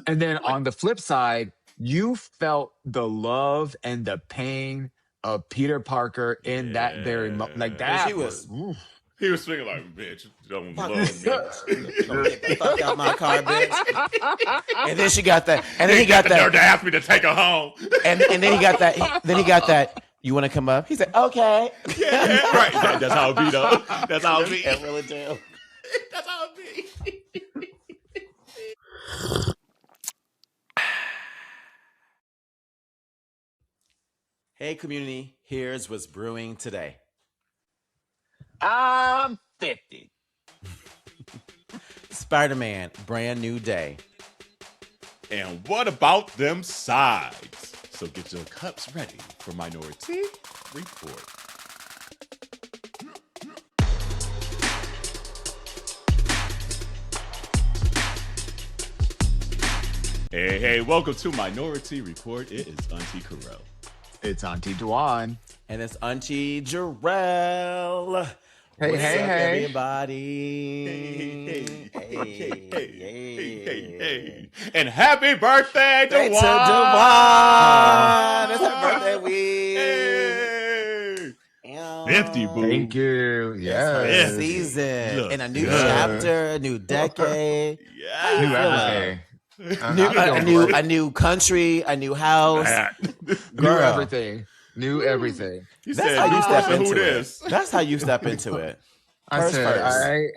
And then Like, on the flip side, you felt the love and the pain of Peter Parker in that very moment. Like yeah. Bitch, that was, oof. He was speaking like, bitch, you don't Fuck love you. me. Get the fuck out my car, bitch. And then she got that. And then He he got the nerve to that. ask me to take her home. And then he got that. Then he got that. You want to come up? He said, okay. Yeah, right. That's how it be, though. That's how it be. It really do. That's how it be. Hey, community. Here's what's brewing today. I'm 50. Spider-Man, brand new day. And what about them sides? So get your cups ready for Minority Report. Hey, welcome to Minority Report. It is Auntie Carell. It's Auntea Dawon. And it's Auntie Jarrell. Hey, What's hey, up, hey. everybody? Hey. And happy birthday, Thanks Dawon! to Dawon. It's her birthday week. Hey. 50, boo. Thank you. It's Yes. her season. Look In a new good. chapter, a new decade. Yeah. New feeling? everything. A new country, a new house. New Girl. everything. New everything. He That's said, how you "New step person, who into it. this?" That's how you step into it. I First.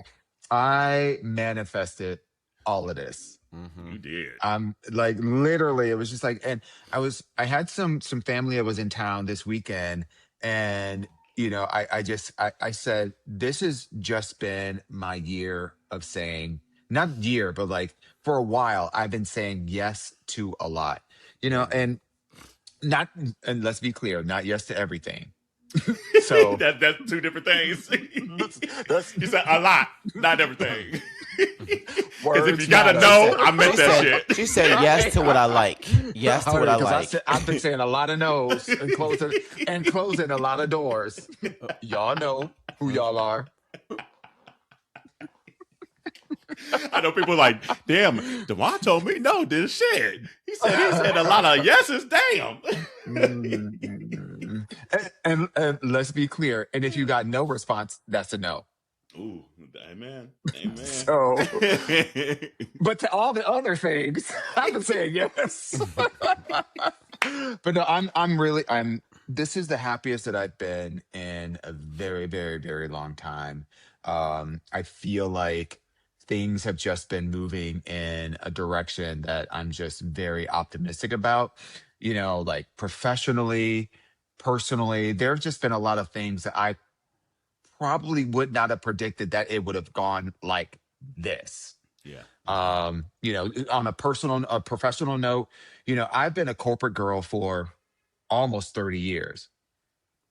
I manifested all of this. Mm-hmm. You did. Like literally, it was just like, and I had some family that was in town this weekend, and I said, this has just been my year of saying, not year, but like for a while, I've been saying yes to a lot, and let's be clear, not yes to everything. So that's two different things. that's You said a lot, not everything. Because if words you gotta matter. know, I meant that shit. She said yes to what I like. Yes to what I like. I've been saying a lot of no's and closing a lot of doors. Y'all know who y'all are. I know people like, damn, Dawon told me no this shit. He said a lot of yeses, damn. And let's be clear. And if you got no response, that's a no. Ooh, amen. So, but to all the other things, I've been saying yes. But no, this is the happiest that I've been in a very, very, very long time. I feel like things have just been moving in a direction that I'm just very optimistic about, like professionally, personally. There have just been a lot of things that I probably would not have predicted that it would have gone like this. Yeah. On a professional note, I've been a corporate girl for almost 30 years.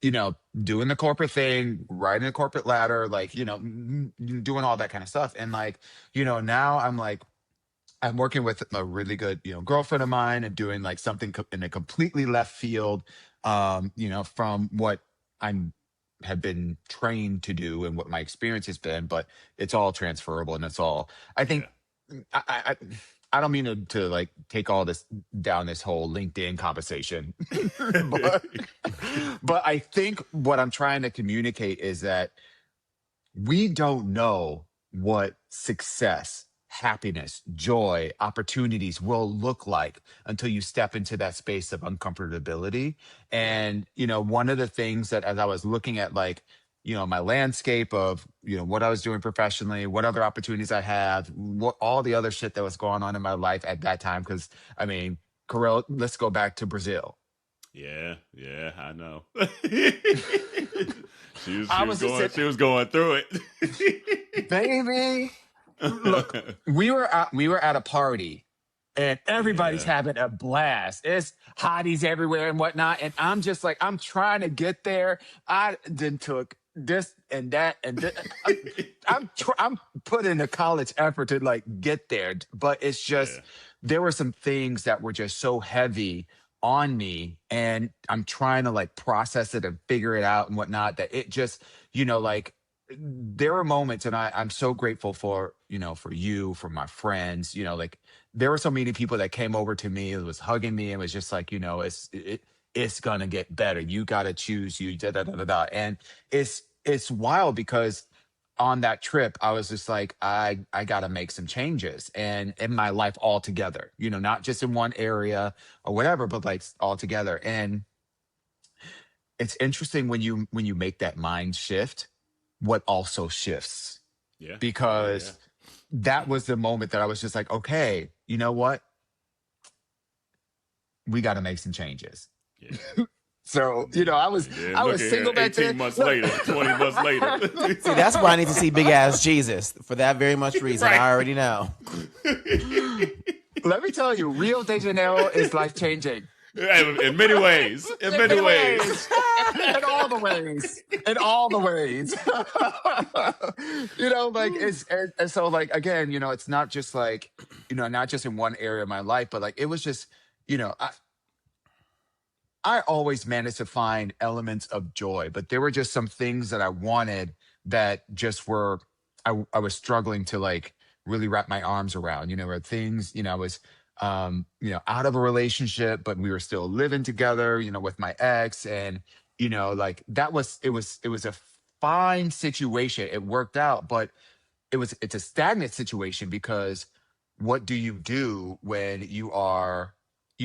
Doing the corporate thing, riding the corporate ladder, like, doing all that kind of stuff. And like, now I'm working with a really good, girlfriend of mine and doing like something in a completely left field, from what I'm have been trained to do and what my experience has been, but it's all transferable and it's all, I think, I don't mean to like take all this down this whole LinkedIn conversation, but I think what I'm trying to communicate is that we don't know what success, happiness, joy, opportunities will look like until you step into that space of uncomfortability. And, one of the things that as I was looking at like, my landscape of, what I was doing professionally, what other opportunities I had, what all the other shit that was going on in my life at that time. Cause I mean, Carell, let's go back to Brazil. Yeah, I know. She was going through it. Baby. Look, we were at a party and everybody's having a blast. It's hotties everywhere and whatnot. And I'm just like, I'm trying to get there. I then took this and that and this. I'm putting a college effort to like get there, but it's just there were some things that were just so heavy on me, and I'm trying to like process it and figure it out and whatnot. That it just, like there are moments, and I'm so grateful for for you, for my friends, like there were so many people that came over to me, it was hugging me, and was just like, it's gonna get better. You gotta choose you, da da da da da. And it's wild because on that trip, I was just like, I gotta make some changes and in my life altogether, not just in one area or whatever, but like all together. And it's interesting when you make that mind shift, what also shifts. Yeah. Because that was the moment that I was just like, okay, you know what? We got to make some changes. Yeah. So, I was single back 18 then. months later, 20 months later. See, that's why I need to see big ass Jesus for that very much reason. Right. I already know. Let me tell you, Rio de Janeiro is life changing. In many ways. In many ways. In all the ways. In all the ways. Like and so like again, it's not just like, not just in one area of my life, but like it was just, I always managed to find elements of joy, but there were just some things that I wanted that just were, I was struggling to like really wrap my arms around, where things, I was, out of a relationship, but we were still living together, with my ex. And, like it was a fine situation. It worked out, but it's a stagnant situation because what do you do when you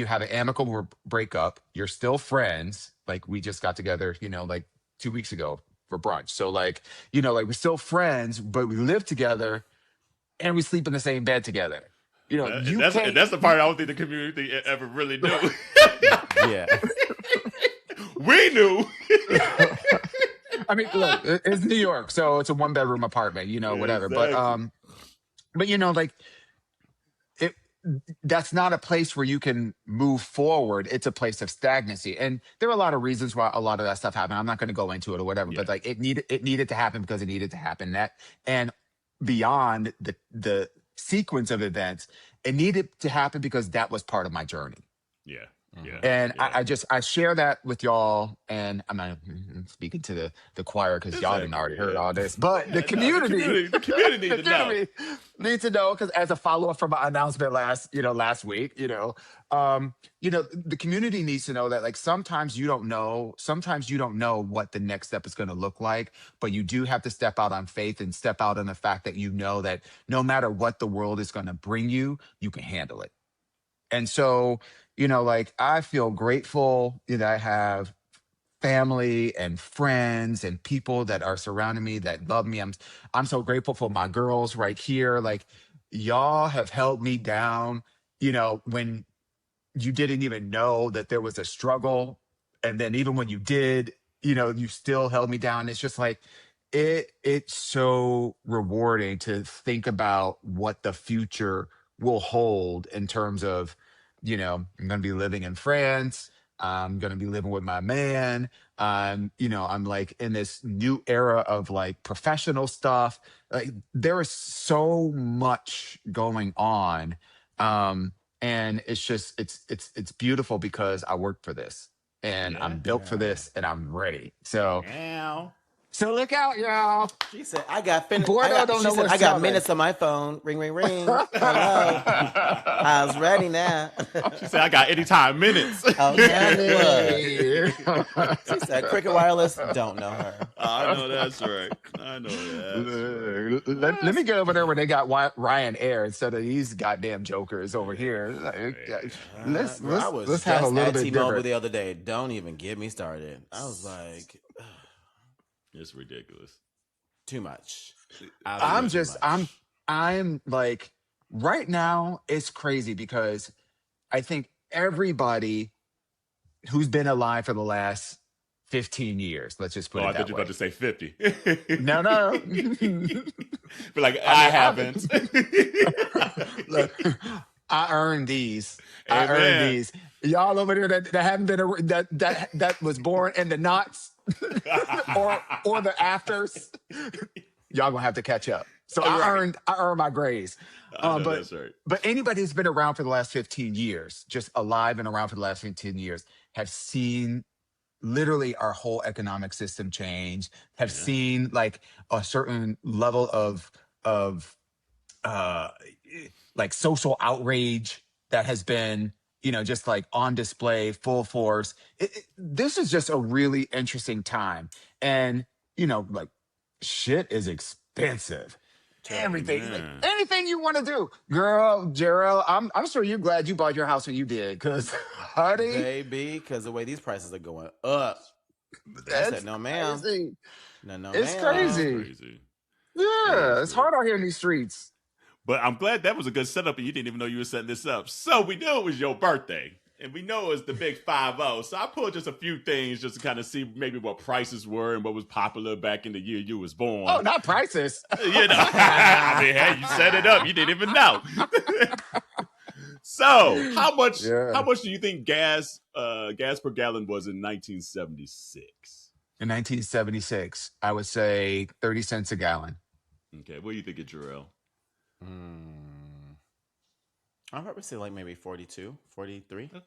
have an amicable breakup, you're still friends, like we just got together, like 2 weeks ago for brunch. So like, like we're still friends, but we live together and we sleep in the same bed together. That's the part I don't think the community ever really knew. Yeah. We knew. I mean, look, it's New York, so it's a 1-bedroom apartment, whatever. Exactly. But like it, that's not a place where you can move forward. It's a place of stagnancy, and there are a lot of reasons why a lot of that stuff happened. I'm not going to go into it or whatever, but like it needed to happen because it needed to happen. That and beyond the sequence of events, it needed to happen because that was part of my journey. Yeah. Yeah. And yeah. I share that with y'all, and I'm not speaking to the choir because y'all didn't already heard all this, but the community The community needs to know. Needs to know because as a follow up from my announcement last week, the community needs to know that like sometimes you don't know what the next step is going to look like, but you do have to step out on faith and step out on the fact that that no matter what the world is going to bring you, you can handle it. And so, like I feel grateful that I have family and friends and people that are surrounding me that love me. I'm so grateful for my girls right here. Like y'all have held me down, when you didn't even know that there was a struggle. And then even when you did, you still held me down. It's just like it's so rewarding to think about what the future will hold in terms of, I'm going to be living in France. I'm going to be living with my man. I'm like in this new era of like professional stuff. Like there is so much going on. And it's just, it's beautiful because I work for this and I'm built for this and I'm ready. So, so look out, y'all. She said, I got I got minutes on my phone. Ring, ring, ring. Hello. I was ready now. She said, I got anytime minutes. Okay. She said, Cricket Wireless, don't know her. I know that's right. Let me get over there where they got Ryan Air instead of these goddamn jokers over here. Let's have a little bit T-Mobile different. the other day. Don't even get me started. I was like, it's ridiculous. Too much. I'm like, right now it's crazy because I think everybody who's been alive for the last 15 years, let's just put it that way. I thought you were about to say 50. No. But like, I haven't. Look, I earned these. Amen. I earned these. Y'all over there that haven't been that was born in the knots or the afters, y'all gonna have to catch up. So I earned my grace. That's right. But anybody who's been around for the last 15 years, just alive and around for the last 15 years, have seen literally our whole economic system change, have seen like a certain level of uh like social outrage that has been, just like on display full force. This is just a really interesting time. And, like, shit is expensive. Everything, like Amen. anything you want to do, girl, Gerald. I'm sure you're glad you bought your house when you did, because, honey, Baby, because the way these prices are going up. I said, that's no, ma'am. crazy. No, It's It's ma'am. crazy. crazy. It Yeah, is it's crazy. hard out here in these streets. But I'm glad that was a good setup, and you didn't even know you were setting this up. So we knew it was your birthday, and we know it was the big 5-0. So I pulled just a few things just to kind of see maybe what prices were and what was popular back in the year you was born. Oh, not prices. I mean, hey, you set it up. You didn't even know. So how much do you think gas per gallon was in 1976? In 1976, I would say 30 cents a gallon. Okay, what do you think of Jarrell? I'll probably say like maybe 42, 43. Okay.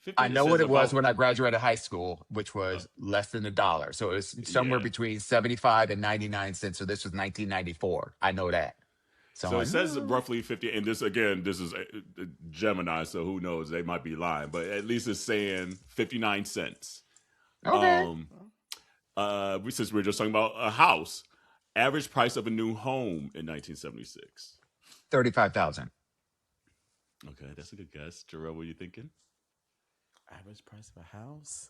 50 I know says what it was about when I graduated high school, which was less than $1. So it was somewhere Yeah. between 75 and 99 cents. So this was 1994. I know that. So, I'm So it like, says roughly 50, and this is Gemini, so who knows? They might be lying, but at least it's saying 59 cents. okay. Since we're just talking about a house, average price of a new home in 1976. 35,000. Okay, that's a good guess. Jarrell, what are you thinking? Average price of a house?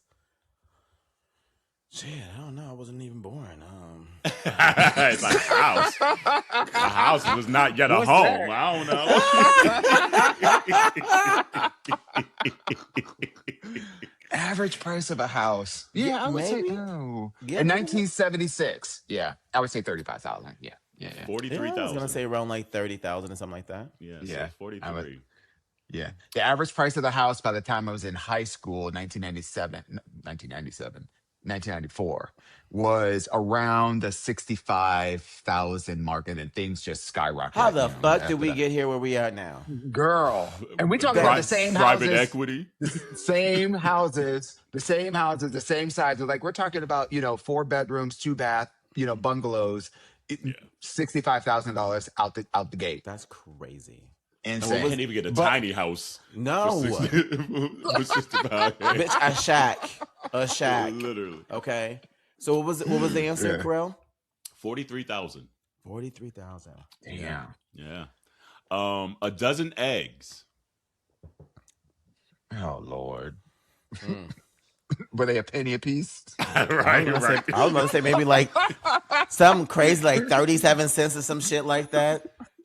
Shit, I don't know. I wasn't even born. It's like a house. A house was not yet a What's home. that? I don't know. Average price of a house. Yeah, I would say, maybe. no. Yeah, In 1976. Yeah, I would say 35,000. Yeah. 43,000. I was gonna say around like 30,000 or something like that. Yeah, Yeah, so 43. Yeah. The average price of the house by the time I was in high school, 1994, was around the 65,000 mark, and then things just skyrocketed. How the fuck did after we that. get here where we are now? Girl? And we talking about the same private houses, equity. same houses, the same size. Like, we're talking about, 4 bedrooms, 2 bath, bungalows, $65,000 out the gate. That's crazy. Insane. Can't even get a tiny house. No. For 65. Bitch, a shack. Literally. Okay. So what was the answer, Yeah. Corel? 43,000. 43,000. Damn. Yeah. A dozen eggs. Oh, Lord. Were they a penny a piece? Right. I was about to say maybe like something crazy, like 37 cents or some shit like that.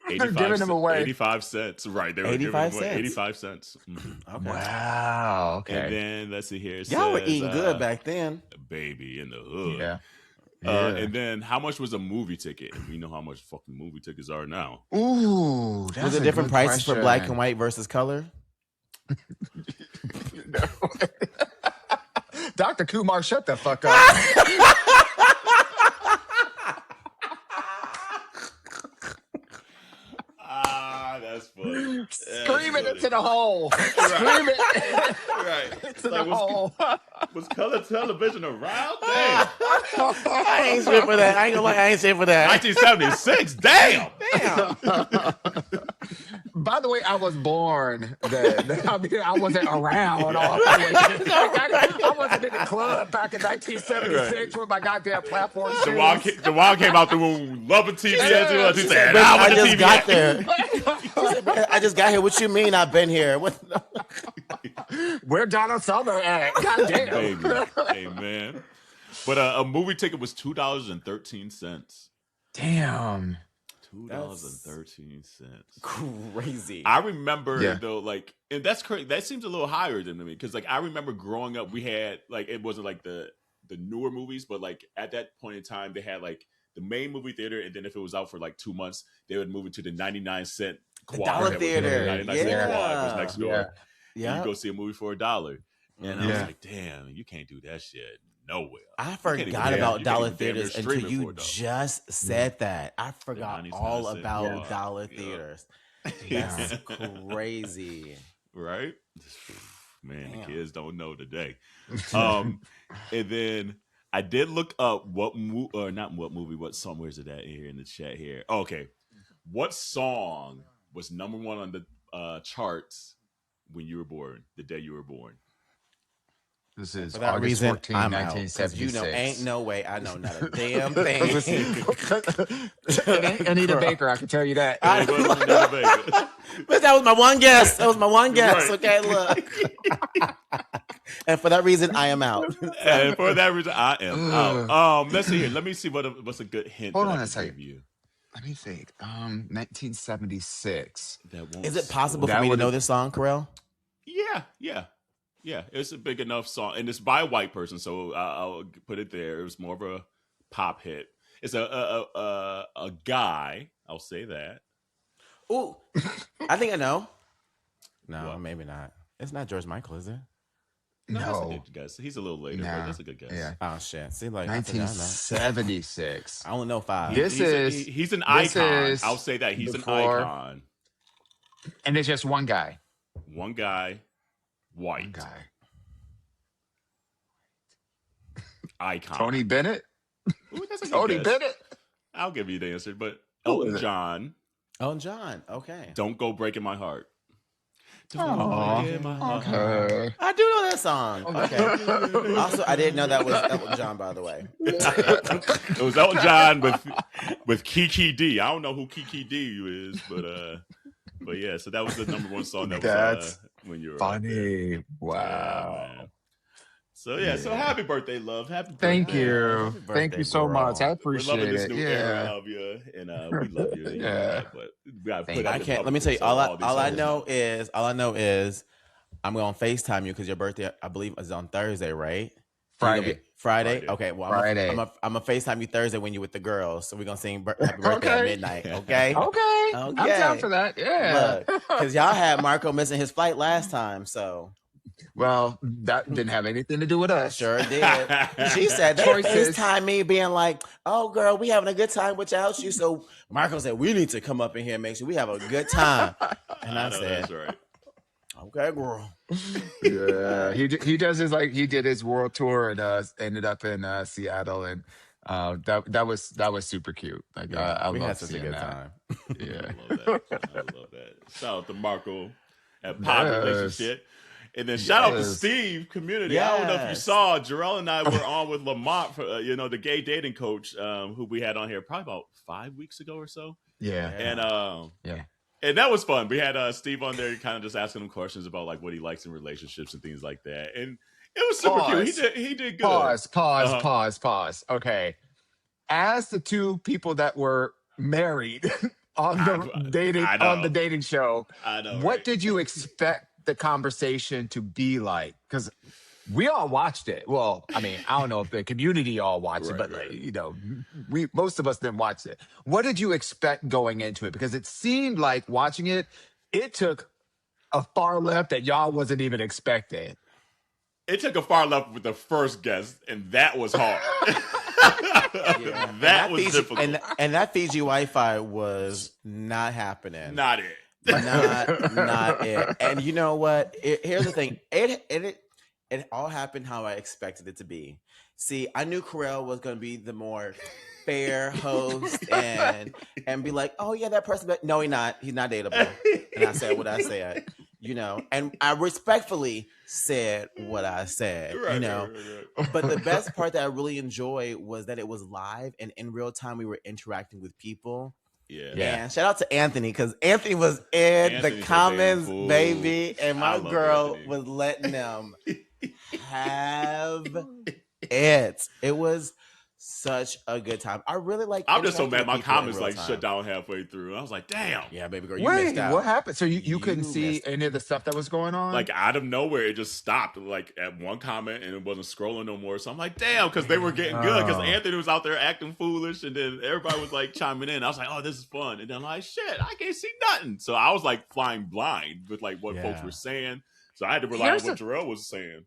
They're giving them away. 85 cents. Right. They were 85 giving away cents. 85 cents. Mhm. Okay. Wow. Okay. And then let's see here. It Y'all were says, eating good back then. Baby in the hood. Yeah. And then how much was a movie ticket? And we know how much fucking movie tickets are now. Ooh. That's Was it a different good prices for black and question. white versus color? Dr. Kumar, shut the fuck up. That's funny. Scream it into the hole. Scream it Right. into the hole. Was color television around? Damn. I ain't shit for that. I ain't gonna lie, I ain't shit for that. 1976. Damn. By the way, I was born then. I mean, I wasn't around. I wasn't in the club back in 1976 with my goddamn platform shoes. The wild came out the womb, loving TV as he was. He said, Bitch, I I want the just TV. got there. I just got here. What you mean I've been here? What? Where Donald Summer at? Goddamn. Baby. Amen. But a movie ticket was $2.13. Damn. $2.13. Crazy. I remember Yeah. though, like, and that's crazy. That seems a little higher than me because, like, I remember growing up, we had like it wasn't like the newer movies, but like at that point in time, they had like the main movie theater, and then if it was out for like 2 months, they would move it to the 99-cent quad. dollar that was theater. the 99-cent Yeah. quad was next door. Yeah. And you go see a movie for $1, and I was Yeah. like, damn, you can't do that shit nowhere. I can't even- forgot yeah, about you can't dollar even damn near theaters stream until it you for $1. just said that. I forgot 99 all cent about quad. dollar Yeah. theaters. Yeah. That's crazy. Right? Man, Damn. the kids don't know today. And then I did look up what song, where's it at here in the chat here? Okay. What song was number one on the charts when you were born? The day you were born. This is For that August reason, 14, I'm out. Because 1976. ain't no way I know not a damn thing. It ain't Anita Baker, I can tell you that. It wasn't Anita Baker. But that was my one guess. That was my one guess. Right. Okay, look. And for that reason, I am out. And for that reason, I am out. Let's see here. Let me see what's a good hint. Hold that on I a can second. give you. Let me think. 1976. Is it possible for me to know this song, Carell? Yeah. It's a big enough song, and it's by a white person, so I'll put it there. It was more of a pop hit. It's a guy. I'll say that. Ooh, I think I know. No, What? maybe not. It's not George Michael, is it? No, that's a No. good guess. He's a little later, Nah. but that's a good guess. Yeah. Oh shit! See, like I think I know. 1976. I only know 5. This is he's an this icon. is I'll say that he's before- an icon. And it's just one guy. One guy, white One guy. icon. Tony Bennett? Ooh, that's a good Tony guess. Bennett? I'll give you the answer, but Who is Elton it? John. Oh, John. Okay. Don't go breaking my heart. Don't Aw, go breaking my heart. Okay. I do know that song. Okay. Also, I didn't know that was Elton John, by the way. It was Elton John with Kiki D. I don't know who Kiki D is, but yeah. So that was the number one song that was That's when you were Funny. Wow. man. So yeah. So happy birthday, love. Happy birthday. Thank you. Happy Thank birthday, you so girl. much. I We're appreciate loving this it. new era Yeah. of you, and we love you. Yeah. But we gotta Thank put you. out I the can't. Let public me tell you. so All these I songs- know is I'm going to FaceTime you because your birthday, I believe, is on Thursday, right? Friday. Friday. Friday. Okay. Well, Friday. I'm a FaceTime you Thursday when you're with the girls. So we're gonna sing Happy Birthday at Okay. midnight. Okay. Okay. I'm down for that. Yeah. Look, because y'all had Marco missing his flight last time, so Well, that didn't have anything to do with us. sure did. She said they Choices. FaceTime me being like, "Oh, girl, we having a good time without you." So Marco said, "We need to come up in here and make sure we have a good time." And I know said, that's right. "Okay, girl." Yeah. He does his he did his world tour and ended up in Seattle, and that was super cute. Like I we love had such a seeing good that. time. Yeah. I love that. Shout out to Marco at Pod Yes. Relationship. And then shout out to Yes. Steve Community. I don't know if you Yes. saw, Jarrell and I were on with Lamont, for, the gay dating coach who we had on here probably about 5 weeks ago or so. Yeah. And Yeah. and that was fun. We had Steve on there kind of just asking him questions about like what he likes in relationships and things like that. And it was super cute. He did good. Pause. Okay. As the two people that were married on the dating show, I know. what did you expect the conversation to be like? Because we all watched it. Well, I mean, I don't know if the community all watched it, but most of us didn't watch it. What did you expect going into it? Because it seemed like watching it, it took a far left that y'all wasn't even expecting. It took a far left with the first guest, and that was hard. That was Fiji, difficult. and that Fiji Wi-Fi was not happening. Not it. not it. And you know what? Here's the thing. It all happened how I expected it to be. See, I knew Carell was going to be the more fair host and be like, "Oh yeah, that person." But no, he's not. He's not dateable. And I said what I said. And I respectfully said what I said. Right. But the best part that I really enjoyed was that it was live and in real time. We were interacting with people. Yeah. And shout out to Anthony because Anthony was in Anthony's the a comments, damn fool. baby, and my I love girl Anthony. was letting them have it. It was such a good time. I really like. I'm just so mad. interacting My with people in comments real like time. shut down halfway through. I was like, damn. Yeah, baby girl, you Wait, missed out. what happened? So you couldn't You see missed- any of the stuff that was going on? Like out of nowhere, it just stopped. Like at one comment, and it wasn't scrolling no more. So I'm like, damn, because they were getting good. Because Oh. Anthony was out there acting foolish, and then everybody was like chiming in. I was like, oh, this is fun. And then I'm like, shit, I can't see nothing. So I was like flying blind with like what folks were saying. So I had to rely on what Jarrell was saying.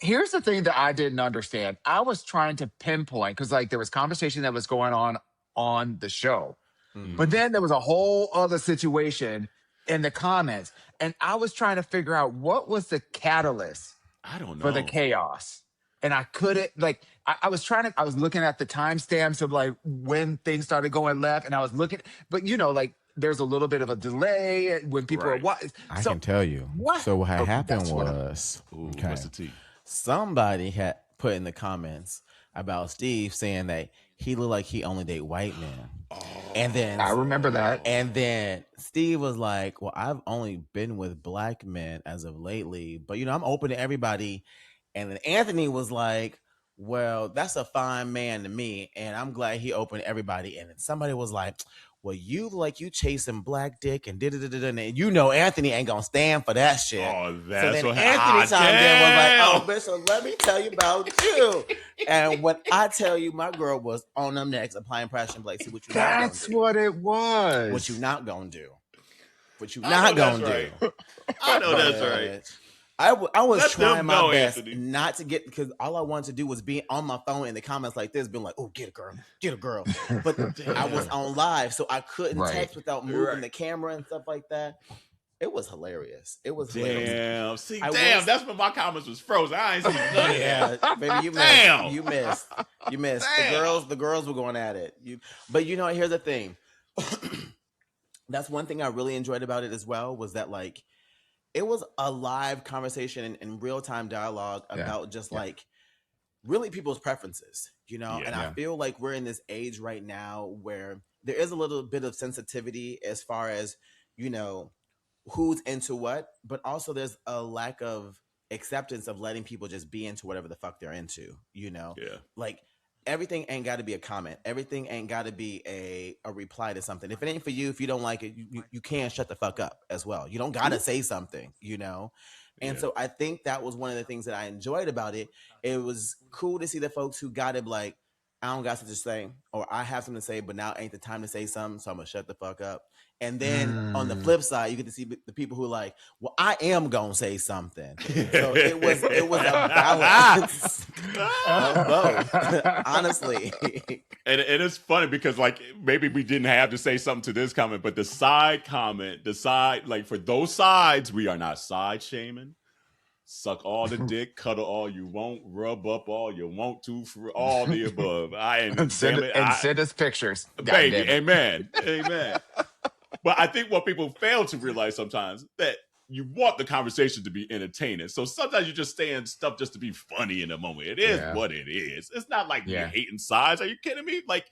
Here's the thing that I didn't understand. I was trying to pinpoint because there was conversation that was going on the show. Mhm. But then there was a whole other situation in the comments. And I was trying to figure out what was the catalyst I don't know. for the chaos. And I couldn't I was looking at the timestamps of when things started going left, and I was looking, but there's a little bit of a delay when people are Right. watching. I So can tell you. what? So what had Okay, happened that's what was, Ooh, okay, what's the tea? somebody had put in the comments about Steve saying that he looked like he only date white men. And then I remember that. And then Steve was like, well, I've only been with black men as of lately, but I'm open to everybody. And then Anthony was like, well, that's a fine man to me, and I'm glad he opened to everybody. And then somebody was like, well, you look like you chasing black dick and and Anthony ain't gonna stand for that shit. Oh, So that's then what Anthony chimed in was like, damn. oh, bitch, so let me tell you about you. And when I tell you, my girl was on them necks applying pressure and like, see what you not gonna That's do. what it was. What you not gonna do. What you I not know gonna that's do. right. I know that's right. But I was Let trying them my know, best Anthony. not to get, because all I wanted to do was be on my phone in the comments like this, being like, oh, get a girl. But I was on live, so I couldn't Right. text without moving Right. the camera and stuff like that. It was hilarious. It was hilarious. Damn. See, I damn, was- that's when my comments was frozen. I ain't seen none of that. Yeah, baby, you Damn. missed. You missed. Damn. The girls were going at it. But here's the thing. That's one thing I really enjoyed about it as well, was that like it was a live conversation and real time dialogue about just like really people's preferences, And I feel like we're in this age right now where there is a little bit of sensitivity as far as, who's into what, but also there's a lack of acceptance of letting people just be into whatever the fuck they're into, Yeah. Like everything ain't got to be a comment. Everything ain't got to be a reply to something. If it ain't for you, if you don't like it, you can shut the fuck up as well. You don't got to say something, And so I think that was one of the things that I enjoyed about it. It was cool to see the folks who got it like, I don't got something to say, or I have something to say, but now ain't the time to say something, so I'm going to shut the fuck up. And then on the flip side, you get to see the people who are like, well, I am going to say something. So it was a balance of both, honestly. And it's funny because like maybe we didn't have to say something to this comment, but the side comment, like for those sides, we are not side shaming. Suck all the dick, cuddle all you want, rub up all you want to, for all the above. Send us pictures. Baby, amen. But I think what people fail to realize sometimes that you want the conversation to be entertaining. So sometimes you just saying stuff just to be funny in a moment. It is what it is. It's not like you're hating sides. Are you kidding me? Like,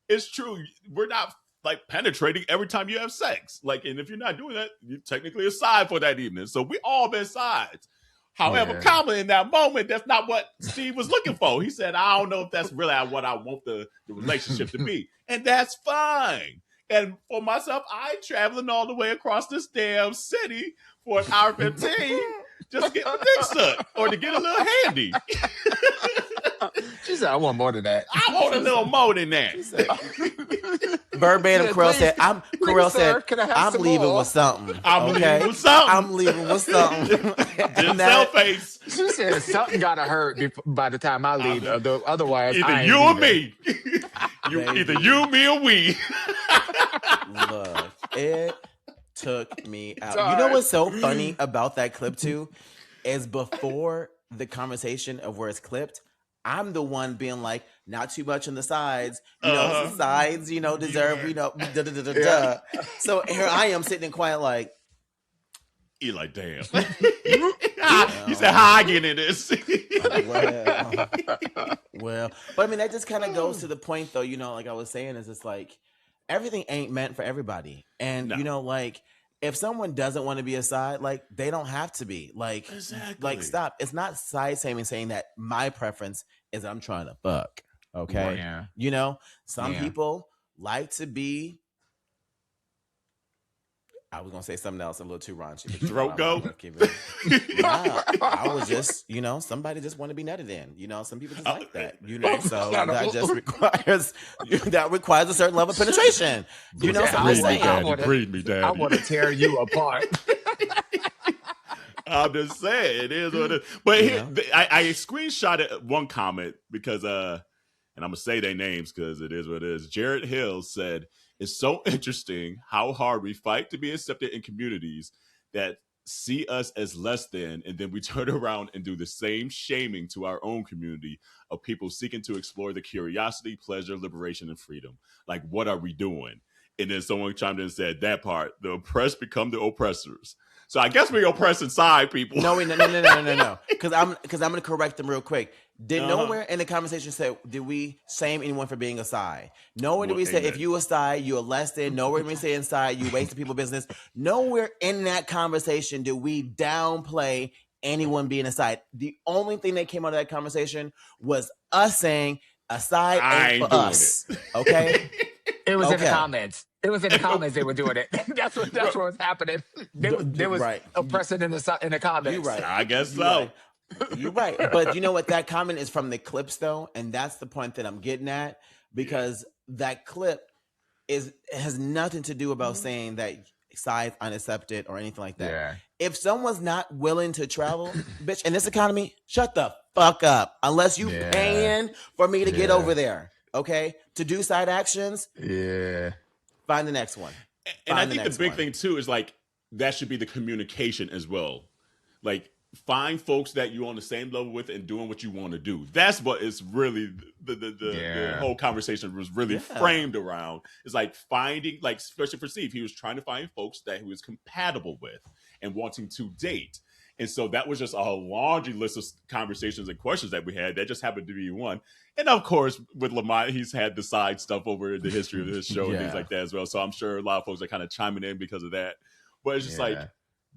it's true. We're not like penetrating every time you have sex. Like, and if you're not doing that, you're technically a side for that evening. So we all been sides. However, comma in that moment, that's not what Steve was looking for. He said, I don't know if that's really what I want the relationship to be. And that's fine. And for myself, I traveling all the way across this damn city for an hour 15 just to get my dick sucked or to get a little handy. She said, I want more than that. I want a little more than that. Verbatim, Corell said, I'm leaving more? with something. I'm leaving with something. I'm leaving with something. Denzel face. She said, something got to hurt by the time I leave. Otherwise, either you or me. Either you, me, or we. Look, it took me out. You know what's so funny about that clip too? Is before the conversation of where it's clipped, I'm the one being like, not too much on the sides. The sides, deserve, So here I am sitting in quiet like, you're like, damn. You said, how I get in this? well, but I mean, that just kind of goes to the point though, like I was saying, is it's like, everything ain't meant for everybody. And, like, if someone doesn't want to be a side, like, they don't have to be. Like, like, stop. It's not side shaming saying that my preference is I'm trying to fuck. Okay? Yeah. Some people like to be, I was going to say something else a little too raunchy. Throat go? I was just, somebody just want to be nutted in. Some people just like that. So that just requires a certain level of penetration. So I'm saying. Breed me, Daddy. I want to tear you apart. I'm just saying, it is what it is. But I screenshotted one comment because, and I'm going to say their names because it is what it is. Jared Hill said, it's so interesting how hard we fight to be accepted in communities that see us as less than, and then we turn around and do the same shaming to our own community of people seeking to explore the curiosity, pleasure, liberation, and freedom. Like, what are we doing? And then someone chimed in and said that part, the oppressed become the oppressors. So I guess we oppress inside people. No. Because I'm gonna correct them real quick. Did nowhere in the conversation say did we shame anyone for being a side? Nowhere did we say if you a side, you a less than. Nowhere did we say inside, you wasted people's business. Nowhere in that conversation did we downplay anyone being a side. The only thing that came out of that conversation was us saying a side ain't for us. Okay. It was in the comments. It was in the comments they were doing it. That's what was happening. There was oppressing in the comments. You're right. I guess so. You're right. But you know what? That comment is from the clips, though, and that's the point that I'm getting at, because that clip has nothing to do about saying that sides unaccepted or anything like that. Yeah. If someone's not willing to travel, bitch, in this economy, shut the fuck up. Unless you paying for me to get over there, okay? To do side actions. Yeah. Find the next one. And I think the big thing too is like that should be the communication as well. Like find folks that you're on the same level with and doing what you want to do. That's what is really the whole conversation was really framed around. It's like finding, like especially for Steve, he was trying to find folks that he was compatible with and wanting to date. And so that was just a laundry list of conversations and questions that we had. That just happened to be one. And of course, with Lamont, he's had the side stuff over the history of his show and things like that as well. So I'm sure a lot of folks are kind of chiming in because of that. But it's just like,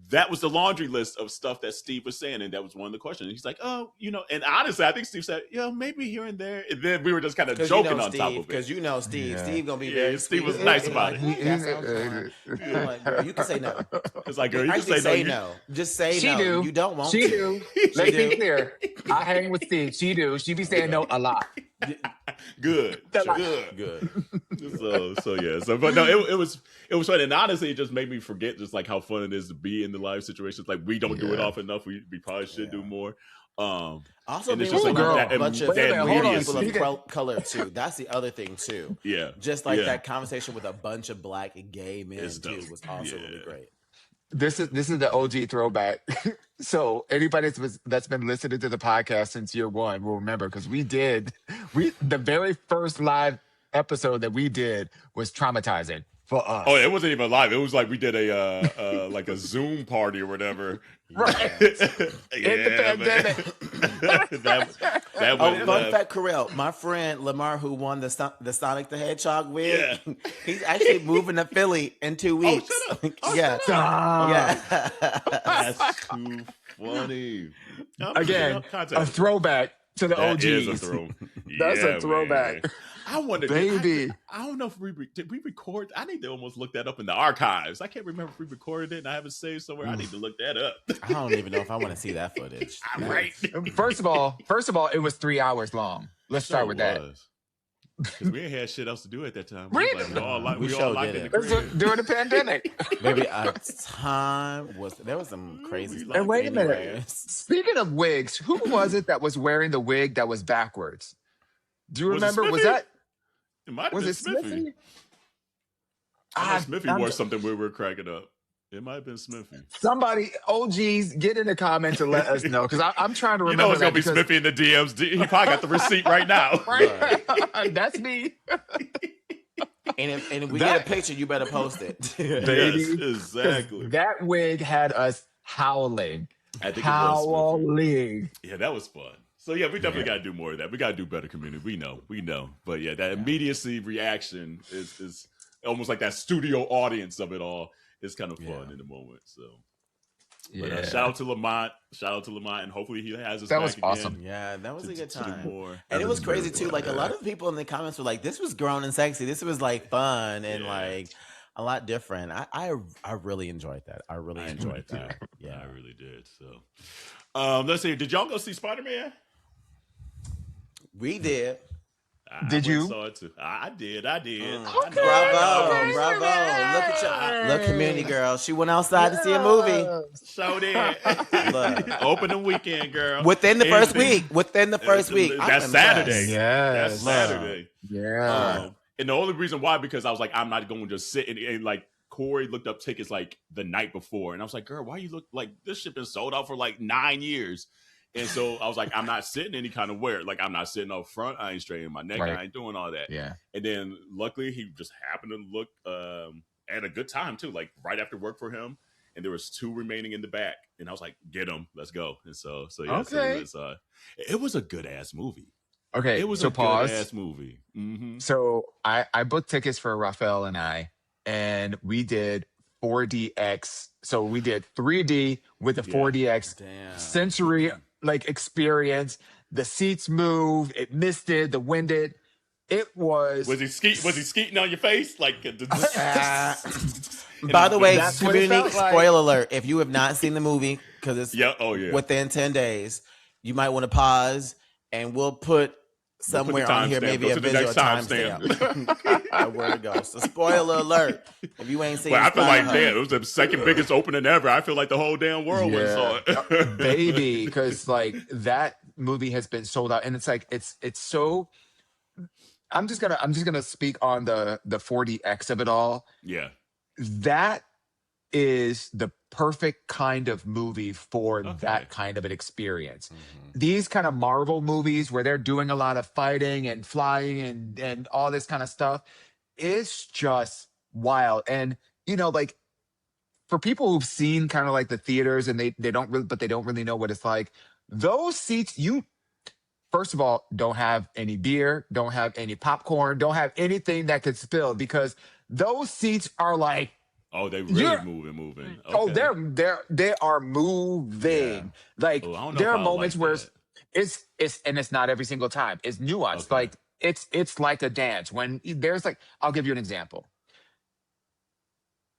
that was the laundry list of stuff that Steve was saying. And that was one of the questions. And he's like, oh, and honestly, I think Steve said, maybe here and there. And then we were just kind of joking on top of it. Because Steve. Steve going to be very Steve was nice about it. I'm like, girl, you can say no. It's like, girl, you can say no. Just say she no. Do. You don't want she to. Do. Let's be clear. I hang with Steve. She do. She be saying no a lot. Good. So yeah. So but no, it was fun. And honestly, it just made me forget just like how fun it is to be in the live situations. Like we don't do it often enough. We probably should do more. Also, it's just like a bunch of people of color too. That's the other thing too. Yeah. Just like that conversation with a bunch of black and gay men too was also really great. This is the OG throwback. So anybody that's been listening to the podcast since year one will remember, because the very first live episode that we did was traumatizing for us. Oh, it wasn't even live. It was like we did a like a Zoom party or whatever. Right. In the pandemic. that fun fact, Corel, my friend Lamar, who won the Sonic the Hedgehog wig, he's actually moving to Philly in 2 weeks. Oh, shut up. Yeah. That's too funny. Again, a throwback to the OGs. That's a throwback. Man. I wonder, baby. I don't know if did we record? I need to almost look that up in the archives. I can't remember if we recorded it and I have it saved somewhere. I need to look that up. I don't even know if I want to see that footage. Right. First of all, it was 3 hours long. Let's start with that. Because we ain't had shit else to do at that time. Really? We all locked in the crib. During the pandemic. Maybe there was some crazy stuff. And wait a minute. Speaking of wigs, who was it that was wearing the wig that was backwards? Do you remember? Was that? It might have was been it Smithy? Smithy wore something we were cracking up. It might have been Smithy. Somebody, OGs, get in the comments and let us know, because I'm trying to remember. It's gonna be Smithy in the DMs. He probably got the receipt right now. Right. That's me. And if we get a picture, you better post it. Baby. Yes, exactly. That wig had us howling. I think howling. Yeah, that was fun. So yeah, we definitely got to do more of that. We got to do better community. We know. But yeah, that immediacy reaction is almost like that studio audience of it all. It's kind of fun in the moment. So, but, shout out to Lamont. And hopefully he has us that back was awesome. again. Yeah, that was a good time. And it was crazy too. Like a lot of people in the comments were like, "This was grown and sexy. This was like fun and like a lot different." I really enjoyed that. I really enjoyed that. Yeah, I really did. So, let's see. Did y'all go see Spider-Man? We did. Did you? Saw it too. I did. Okay. Bravo. Look at y'all. Look, community girl. She went outside to see a movie. So did. Opening weekend, girl. Within the first week. That's Saturday. Yes. That's Saturday. Yeah. And the only reason why, because I was like, I'm not going to just sit and like, Corey looked up tickets like the night before. And I was like, girl, why you look like this shit been sold out for like 9 years? And so I was like, I'm not sitting any kind of where. Like, I'm not sitting up front. I ain't straightening my neck. Right. I ain't doing all that. Yeah. And then luckily he just happened to look at a good time too, like right after work for him. And there was 2 remaining in the back. And I was like, get them, let's go. And so yeah, Okay. so it was a good ass movie. Okay. It was So a good pause. ass movie. Mm-hmm. So I booked tickets for Raphael and I, and we did 4DX. So we did 3D with the 4DX sensory like experience. The seats moved, it misted, the winded. It was. Was he skeeting on your face? Like by the way, That's what it community felt like. spoiler alert, if you have not seen the movie, because it's within 10 days, you might want to pause, and we'll put somewhere on here maybe a visual timestamp where it goes. So spoiler alert, if you ain't seen I feel like damn, it was the second biggest opening ever. I feel like the whole damn world went saw it. Baby, because like that movie has been sold out, and it's like it's so. I'm just gonna speak on the 4DX of it all. Yeah, that is the perfect kind of movie for that kind of an experience. These kind of Marvel movies where they're doing a lot of fighting and flying and all this kind of stuff, it's just wild. And like for people who've seen kind of like the theaters and they don't really know what it's like. Those seats, you first of all don't have any beer, don't have any popcorn, don't have anything that could spill, because those seats are like, oh, they really moving. Okay. Oh, they are moving. Yeah. Like there are moments where it's and it's not every single time. It's nuanced. Okay. Like it's like a dance. When there's like, I'll give you an example.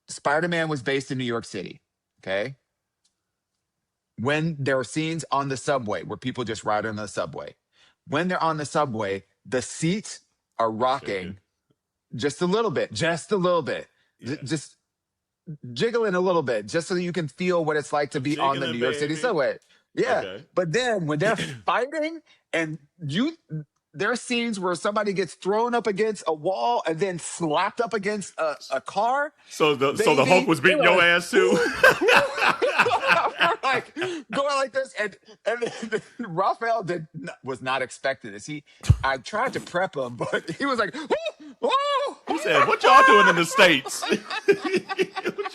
Spider-Man was based in New York City. Okay. When there are scenes on the subway where people just ride on the subway, when they're on the subway, the seats are rocking just a little bit. Yeah. Just jiggling a little bit, just so you can feel what it's like to be on the New York City subway. Yeah. Okay. But then when they're fighting and there are scenes where somebody gets thrown up against a wall and then slapped up against a car. So the Hulk was beating your ass too. Like going like this, and Raphael was not expecting this. I tried to prep him, but he was like, "Whoa!" He said, "What y'all doing in the States?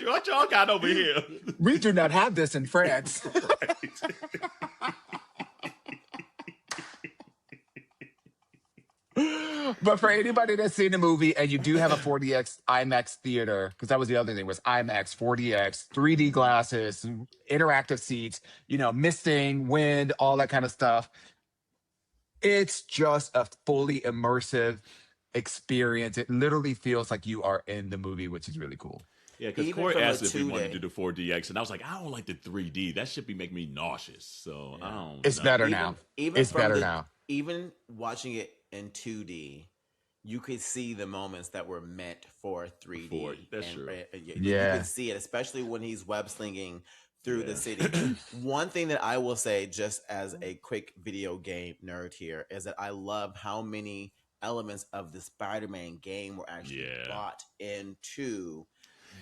what y'all got over here? We do not have this in France." But for anybody that's seen the movie and you do have a 4DX IMAX theater, because that was the other thing, was IMAX, 4DX, 3D glasses, interactive seats, misting, wind, all that kind of stuff. It's just a fully immersive experience. It literally feels like you are in the movie, which is really cool. Yeah, because Corey asked if we wanted to do the 4DX, and I was like, I don't like the 3D. That should be making me nauseous. So I don't. It's better now. It's better now. Even watching it in 2D, you could see the moments that were meant for 3D. That's true. You can see it, especially when he's web slinging through the city. One thing that I will say, just as a quick video game nerd here, is that I love how many elements of the Spider-Man game were actually brought into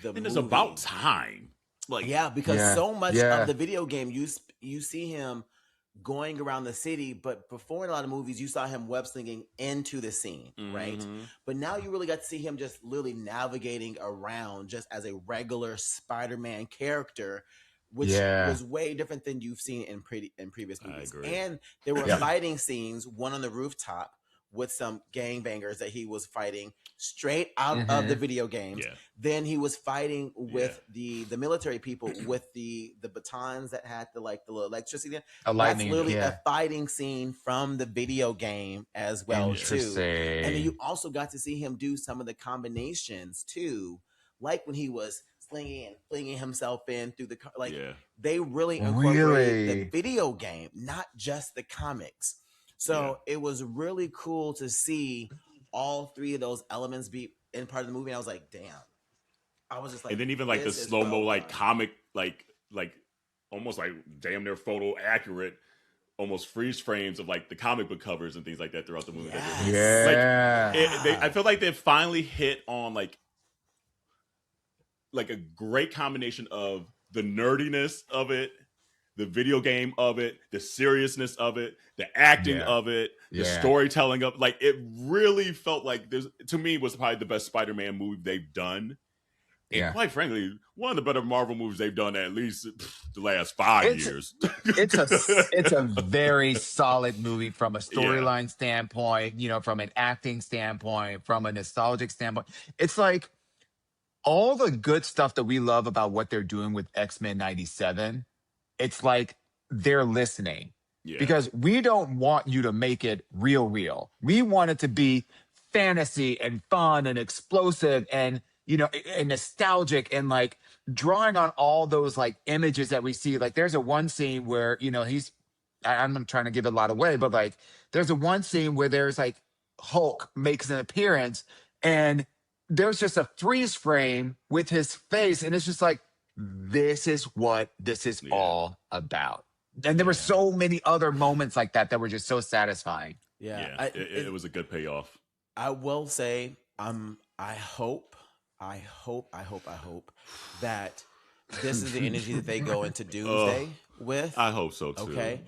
the movie. And it's about time. Because so much of the video game, you see him going around the city, but before in a lot of movies you saw him web slinging into the scene, right? But now you really got to see him just literally navigating around just as a regular Spider-Man character, which was way different than you've seen in previous movies. And there were fighting scenes, one on the rooftop with some gangbangers that he was fighting straight out of the video games. Then he was fighting with the military people with the batons that had the little electricity. That's literally a fighting scene from the video game as well too. And then you also got to see him do some of the combinations too, like when he was slinging and flinging himself in through the they really incorporated the video game, not just the comics. So it was really cool to see all three of those elements be in part of the movie. And I was like, damn. I was just like, and then even like the slow-mo, like comic, like almost like damn near photo accurate, almost freeze frames of like the comic book covers and things like that throughout the movie. I feel like they finally hit on like a great combination of the nerdiness of it, the video game of it, the seriousness of it, the acting of it, the storytelling of like it really felt like this to me was probably the best Spider-Man movie they've done. And quite frankly, one of the better Marvel movies they've done at least the last 5 years. It's a very solid movie from a storyline standpoint, from an acting standpoint, from a nostalgic standpoint. It's like all the good stuff that we love about what they're doing with X-Men 97. It's like they're listening because we don't want you to make it real. We want it to be fantasy and fun and explosive and and nostalgic and like drawing on all those like images that we see. Like there's a one scene where I'm not trying to give a lot away, but like there's a one scene where there's like Hulk makes an appearance and there's just a freeze frame with his face and it's just like, this is what this is all about. And there were so many other moments like that were just so satisfying. It was a good payoff. I will say, I hope that this is the energy that they go into Doomsday with. I hope so too. Okay.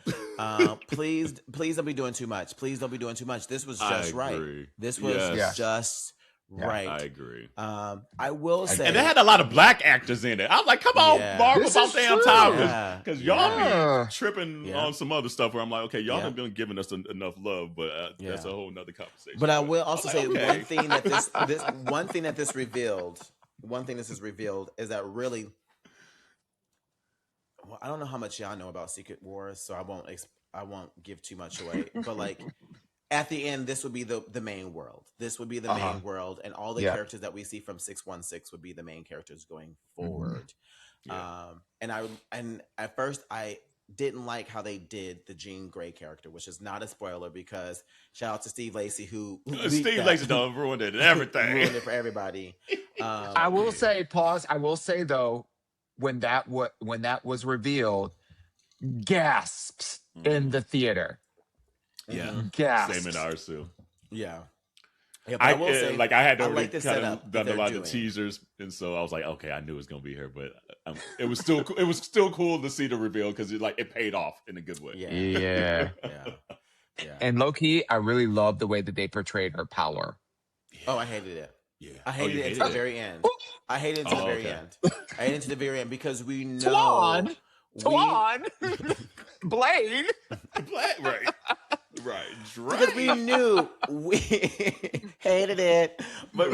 Please don't be doing too much. Please don't be doing too much. This was just right. This was just right. I agree. I will say, and they had a lot of black actors in it. I was like, come on, Marvel, about damn time, because y'all be tripping on some other stuff where I'm like, okay, y'all have been giving us enough love, but that's a whole nother conversation. But I will also say one thing that this revealed. One thing this has revealed is that really, well, I don't know how much y'all know about Secret Wars, so I won't give too much away. But like, at the end, this would be the main world. This would be the main world, and all the characters that we see from 616 would be the main characters going forward. And at first, I didn't like how they did the Jean Grey character, which is not a spoiler because shout out to Steve Lacy who Steve Lacy done ruined it and everything. Ruined it for everybody. I will say, pause. I will say though, when that was revealed, gasps in the theater. Yeah, gasps. Same in ours too. Yeah. I will say, like I had already kind of done a lot of the teasers, and so I was like, okay, I knew it was gonna be her, but it was still cool to see the reveal because it paid off in a good way. Yeah. And low key, I really love the way that they portrayed her power. Oh, I hated it. Yeah, I hated it until the very end. I hated it until the very end. I hated it to the very end because we know Twan, Blade, right. Because we knew we hated it, but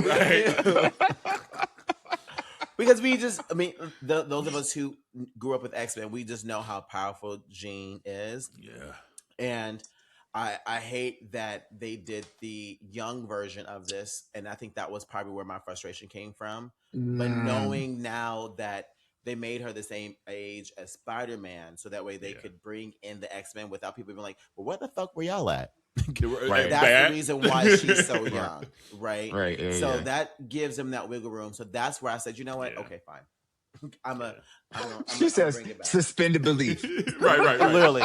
because we just, I mean, those of us who grew up with X-Men, we just know how powerful Jean is. Yeah, and I hate that they did the young version of this, and I think that was probably where my frustration came from. But knowing now that they made her the same age as Spider-Man, so that way they could bring in the X-Men without people being like, well, where the fuck were y'all at? That's the reason why she's so young, right? So that gives them that wiggle room. So that's where I said, you know what? Okay, fine. She says, suspended belief. right. Literally.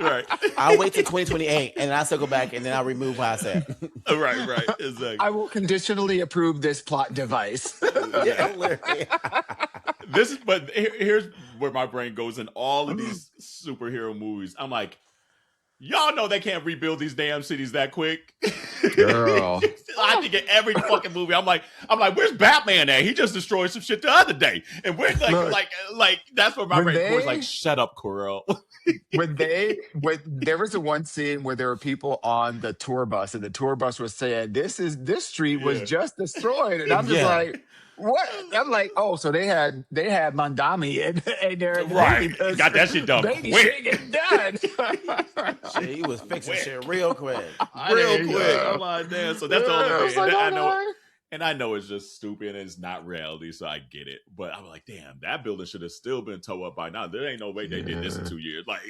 Right. I'll wait till 2028 and I'll circle back and then I'll remove what I said. Right. Exactly. I will conditionally approve this plot device. Literally. But here's where my brain goes in all of these superhero movies. I'm like, y'all know they can't rebuild these damn cities that quick. Girl. I think in every fucking movie, I'm like, where's Batman at? He just destroyed some shit the other day. And we're like that's where my brain was like, shut up, Corel. when there was one scene where there were people on the tour bus and the tour bus was saying, this street was just destroyed. And I'm just like, what? I'm like, oh, so they had Mandami in there. Right. Got that shit done quick. Shit done. Shit, he was fixing shit real quick. I'm like, damn. So that's the only thing. Like, and I know it's just stupid and it's not reality, so I get it. But I'm like, damn, that building should have still been towed up by now. There ain't no way they did this in 2 years. Like,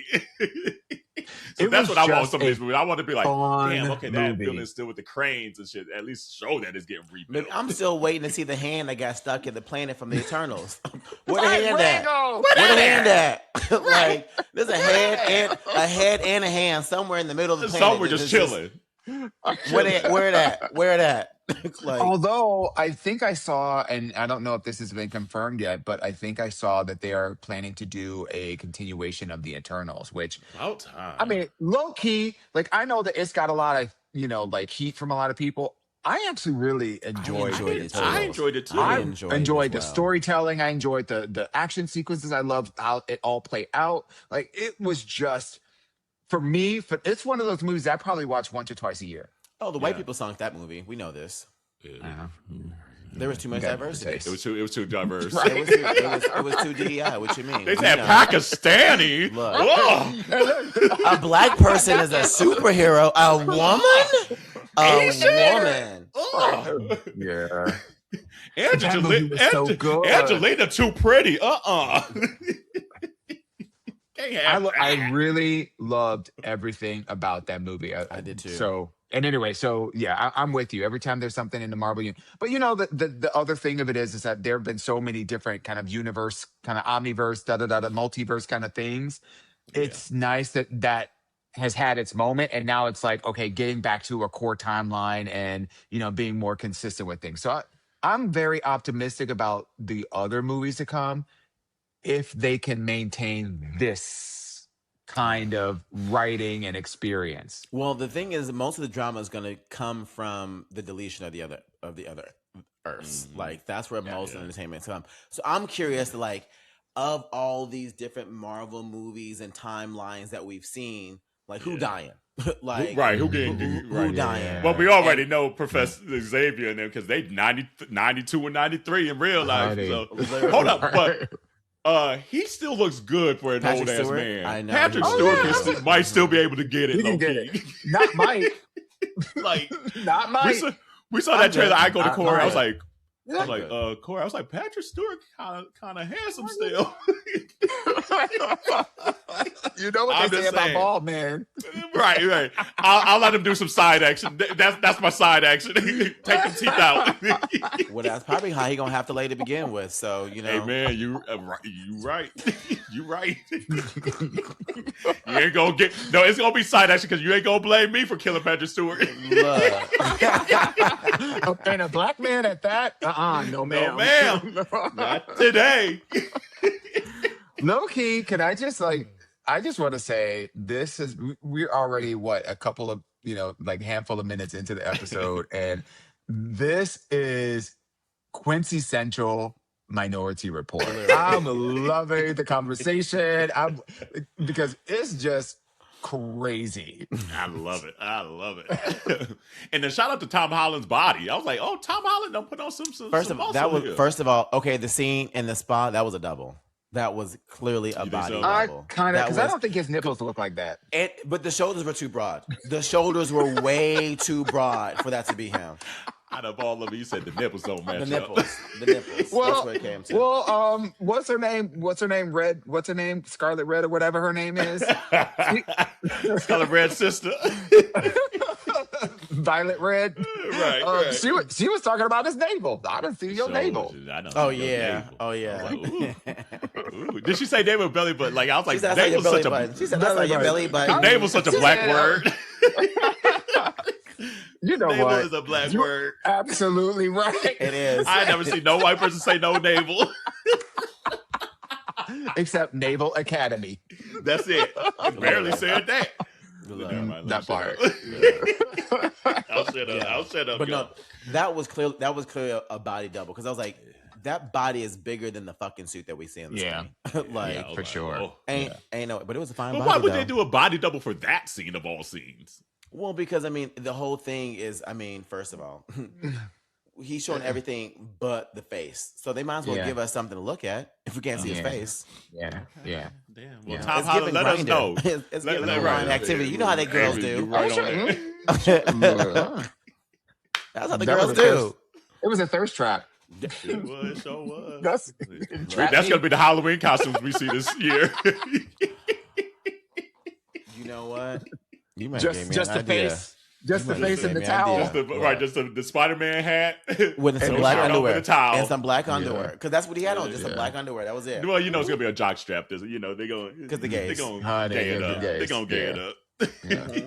so that's what I want some of these movies. I want to be like, damn, okay, that building is still with the cranes and shit. At least show that it's getting rebuilt. I'm still waiting to see the hand that got stuck in the planet from the Eternals. Where the hand at? Where the hand at? Like, there's a head and a hand somewhere in the middle of the planet. Somewhere just chilling. Where it at? Like, Although I think I saw, and I don't know if this has been confirmed yet, but I think I saw that they are planning to do a continuation of the Eternals, which, About I time. mean, low key, like I know that it's got a lot of, like heat from a lot of people. I actually really enjoyed the enjoyed it too. I Eternals. enjoyed it too. I I enjoyed it as enjoyed the well. storytelling. I enjoyed the action sequences. I loved how it all played out. Like it was just for me. It's one of those movies that I probably watch once or twice a year. Oh, the white Yeah. people sunk that movie. We know this. Yeah. There was too much Got diversity. taste. It was too diverse. It was too DEI. What you mean? They We said know. Pakistani. Look. Oh. A black person is a superhero. A woman? A Asian? woman. Oh. Yeah. That movie was so good. Angelina too pretty. Can't have that. I really loved everything about that movie. I did too. So, and anyway, so yeah, I'm with you. Every time there's something in the Marvel universe, but the other thing of it is that there have been so many different kind of universe, kind of omniverse, multiverse kind of things. It's nice that has had its moment, and now it's like, okay, getting back to a core timeline and being more consistent with things. So I'm very optimistic about the other movies to come if they can maintain this kind of writing and experience. Well, the thing is, most of the drama is going to come from the deletion of the other Earths. Mhm. Like that's where most of the entertainment comes. So I'm curious, like, of all these different Marvel movies and timelines that we've seen, like who dying? Like Right, who getting who dying? Well, we already know Professor Xavier and them because they 92 and 93 in real life. Right. So hold up, but he still looks good for an Patrick old ass Stewart? man. I know. Patrick Oh, Stewart yeah. might still be able to get it. He can Low get key. it. Not Mike. Like Not Mike. we saw that trailer. I go to Not Corey. I was Mike. like, Corey. I was like, Patrick Stewart kind of handsome still. You know what I'm they say just about saying. bald man. right. I'll let him do some side action. That's my side action. Take the teeth out. Well, that's probably how he gonna have to lay to begin with. So Hey man, you right. You right. You ain't gonna get it's gonna be side action because you ain't gonna blame me for killing Patrick Stewart. And a black man at that? No ma'am. No, ma'am. Not today. Low key, can I just I just want to say this is we're already a couple of like handful of minutes into the episode, and this is quintessential Minority Report. I'm loving the conversation. Because it's just crazy. I love it. And then shout out to Tom Holland's body. I was like, oh, Tom Holland don't put on some First some of muscle here. first of all, okay, the scene in the spa, that was a double. That was clearly a You think body so? I double. kind of, That because I was- don't think his nipples look like that. But the shoulders were too broad. The shoulders were way too broad for that to be him. Out of all of you, said the nipples don't match The up. nipples. The nipples. That's what it came to. Well, what's her name? Red? What's her name? Scarlet Red or whatever her name is. Scarlet Red sister. Violet Red. Right. She was talking about his navel. I didn't see your navel. I know. Oh Your yeah. navel. Oh I yeah. was like, ooh. Did she say navel belly button? Like I was like, She said, that's navel's your belly such a button. She said, that's not your belly button. navel's such a She black said, word. You know Navel what? is a black You're word. absolutely right. It is. I ain't never seen no white person say no navel. Except Naval Academy. That's it. I barely said that. Look. Never mind, That let me shut part. up. I'll shut up. But yo. no, that was clearly a body double because I was like, that body is bigger than the fucking suit that we see on the Yeah. screen. Like, Yeah, I was for sure. oh. ain't no, but it was a fine But body. why would though. they do a body double for that scene of all scenes? Well, because I mean, the whole thing is, first of all, he's showing everything but the face, so they might as well Yeah. give us something to look at if we can't see his Yeah. face. Yeah. Damn. Well, Yeah. Tom It's Holland, giving let us Grindr. know. It's Let- giving let- online right. activity. You know how they girls You do. right on that. That's how the That was girls a do. It was a thirst trap. It was, so was. That's That's gonna be the Halloween costumes we see this year. You know what? You might just the idea. face. Just the You might face just and the gave me an towel. idea. Just the Spider-Man hat With some and black shirt on underwear with a towel. and some black underwear, because that's what he had on, just some Yeah. black underwear. That was it. Well, you know it's gonna be a jock strap. They're going 'Cause the gays. They're going Oh, to gay it the up. gays. They're going to gay it Yeah. up. Yeah.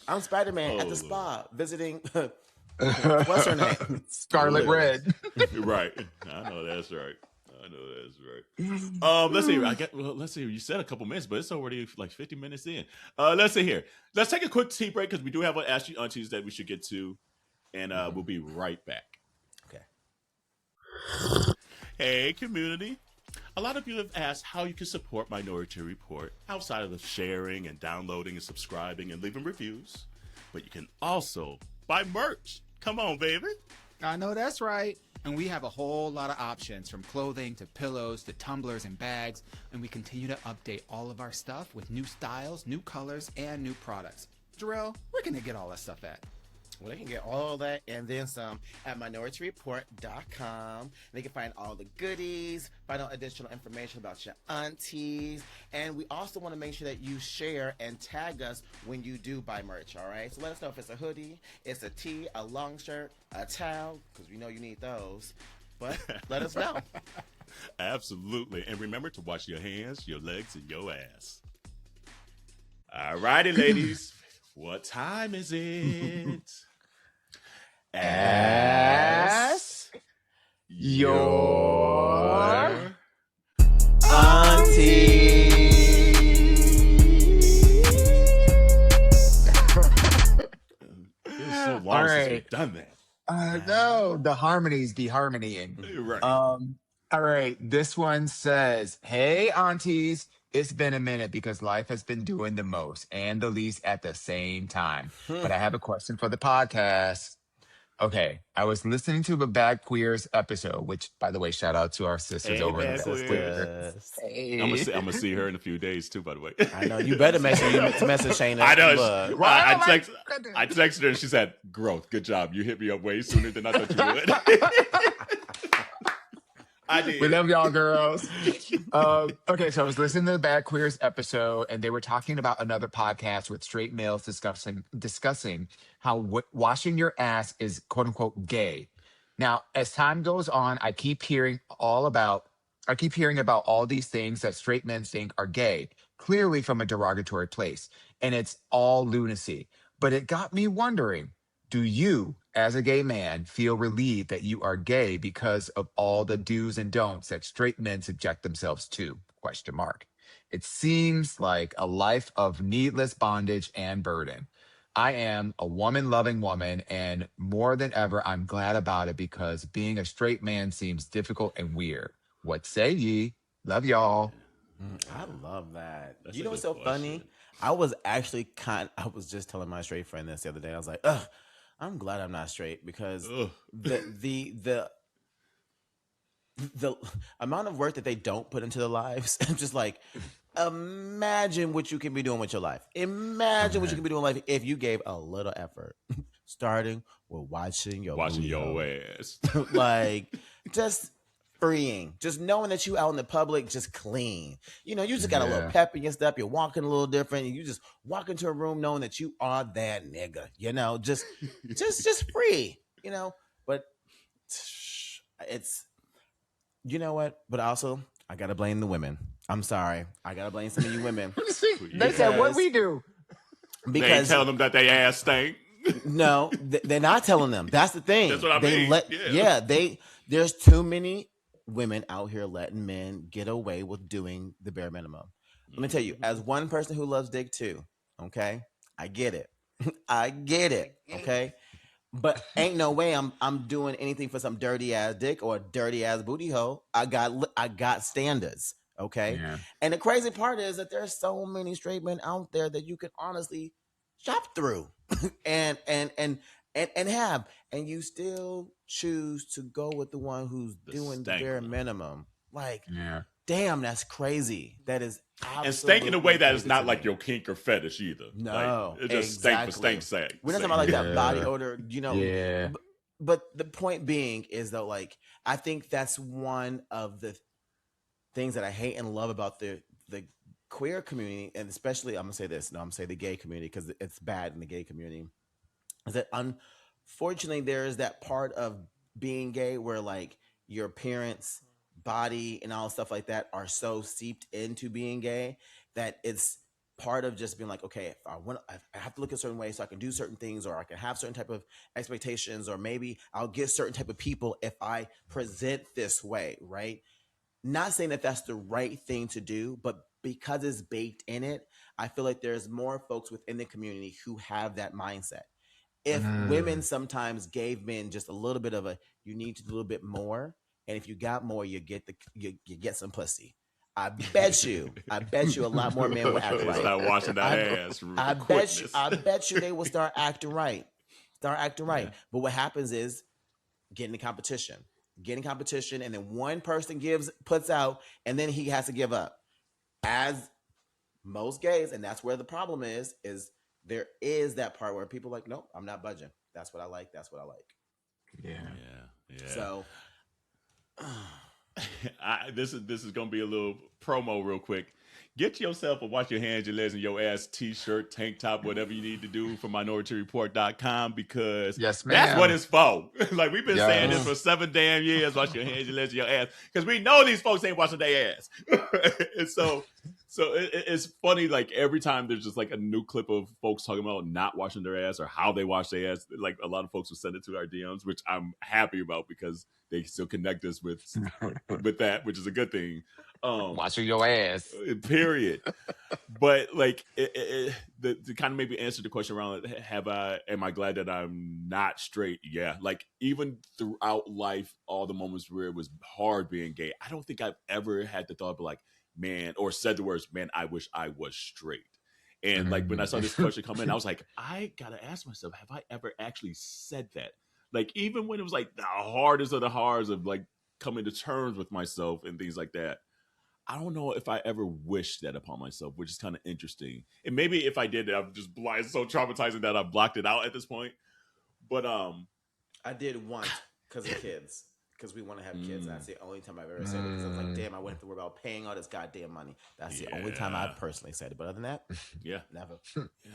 I'm Spider-Man at Oh, the spa visiting What's her name? Scarlet Literally. Red. Right. I know that's right. Let's see. Let's see. You said a couple minutes, but it's already like 50 minutes in. Let's see here. Let's take a quick tea break because we do have an Ask Yo Aunteas that we should get to, and we'll be right back. Okay. Hey, community. A lot of you have asked how you can support Minority Report outside of the sharing and downloading and subscribing and leaving reviews. But you can also buy merch. Come on, baby. I know that's right. And we have a whole lot of options, from clothing to pillows to tumblers and bags. And we continue to update all of our stuff with new styles, new colors, and new products. Jarrell, where can they get all that stuff at? Well, they can get all that and then some at minorityReport.com. They can find all the goodies, find out additional information about your aunties. And we also want to make sure that you share and tag us when you do buy merch, all right? So let us know if it's a hoodie, it's a tee, a long shirt, a towel, because we know you need those. But let us know. Absolutely. And remember to wash your hands, your legs, and your ass. All righty, ladies. What time is it? Ask your auntie. It's so long since we've done that. No, the harmonies be harmonying. Right. All right. This one says, "Hey, aunties, it's been a minute because life has been doing the most and the least at the same time. But I have a question for the podcast." Okay, I was listening to the Bad Queers episode, which, by the way, shout out to our sisters Hey, over in Bad the Bad Queers. Queers. I'm gonna see her in a few days too. By the way, I know you better make sure you message Shayna. I know. Look. I texted her and she said, "Growth, good job. You hit me up way sooner than I thought you would." I did. We love y'all, girls. Okay, so I was listening to the Bad Queers episode, and they were talking about another podcast with straight males discussing how washing your ass is "quote unquote" gay. Now, as time goes on, I keep hearing about all these things that straight men think are gay, clearly from a derogatory place, and it's all lunacy. But it got me wondering. Do you, as a gay man, feel relieved that you are gay because of all the do's and don'ts that straight men subject themselves to? Question mark. It seems like a life of needless bondage and burden. I am a woman-loving woman, and more than ever, I'm glad about it because being a straight man seems difficult and weird. What say ye? Love y'all. I love that. That's you a know what's good so question. funny? I was just telling my straight friend this the other day. I was like, ugh, I'm glad I'm not straight because the amount of work that they don't put into their lives, I'm just like, imagine what you can be doing with your life. Imagine what you can be doing with life if you gave a little effort. Starting with washing your ass. Like, just freeing. Just knowing that you out in the public, just clean. You know, you just got a little pep in your step. You're walking a little different. And you just walk into a room knowing that you are that nigga. You know, just free. You know, but it's, you know what? But also, I gotta blame the women. I'm sorry. I gotta blame some of you women. They said what we do. They ain't telling them that they ass stink. No, they're not telling them. That's the thing. That's what I mean. There's too many women out here letting men get away with doing the bare minimum. Let me tell you, as one person who loves dick too, okay, I get it. I get it. Okay. But ain't no way I'm doing anything for some dirty ass dick or dirty ass booty hole. I got standards. Okay. Yeah. And the crazy part is that there's so many straight men out there that you can honestly shop through and have, and you still choose to go with the one who's doing the bare minimum. Like, damn, that's crazy. That is absolutely, and stank in a way that is not like your kink or fetish either. No, like, it just stank for stank's sake. We're not talking about like that body odor, you know. Yeah. But the point being is though, like, I think that's one of the things that I hate and love about the queer community, and especially I'm gonna say the gay community because it's bad in the gay community, is that unfortunately there is that part of being gay where like your parents' body and all stuff like that are so seeped into being gay that it's part of just being like, okay, if I have to look a certain way so I can do certain things, or I can have certain type of expectations, or maybe I'll get certain type of people if I present this way, right? Not saying that that's the right thing to do, but because it's baked in it, I feel like there's more folks within the community who have that mindset. If women sometimes gave men just a little bit of a, you need to do a little bit more, and if you got more, you get some pussy. I bet you a lot more men will act right. Start washing that ass. I bet you they will start acting right. Yeah. But what happens is getting competition, and then one person puts out, and then he has to give up. As most gays, and that's where the problem is there is that part where people are like, nope, I'm not budging. That's what I like. Yeah. So this is gonna be a little promo real quick. Get yourself a wash your hands, your legs, and your ass t-shirt, tank top, whatever you need to do from minorietyreport.com, because yes, that's what it's for. Like, we've been saying this for 7 damn years. Wash your hands, your legs, and your ass, because we know these folks ain't washing their ass. And so it's funny, like, every time there's just like a new clip of folks talking about not washing their ass or how they wash their ass, like, a lot of folks will send it to our DMs, which I'm happy about, because they still connect us with that, which is a good thing. Washing your ass. Period. But like, to kind of maybe answer the question around, am I glad that I'm not straight? Yeah. Like, even throughout life, all the moments where it was hard being gay, I don't think I've ever had the thought of like, man, or said the words, man, I wish I was straight. And like, when I saw this question come in, I was like, I gotta ask myself, have I ever actually said that? Like, even when it was like the hardest of the hards of like coming to terms with myself and things like that, I don't know if I ever wished that upon myself, which is kind of interesting. And maybe if I did, I'm just blind, so traumatizing that I've blocked it out at this point. But I did once because of kids, because we want to have kids. That's the only time I've ever said it, because I was like, damn, I went through about paying all this goddamn money. That's the only time I've personally said it. But other than that, never. Yeah.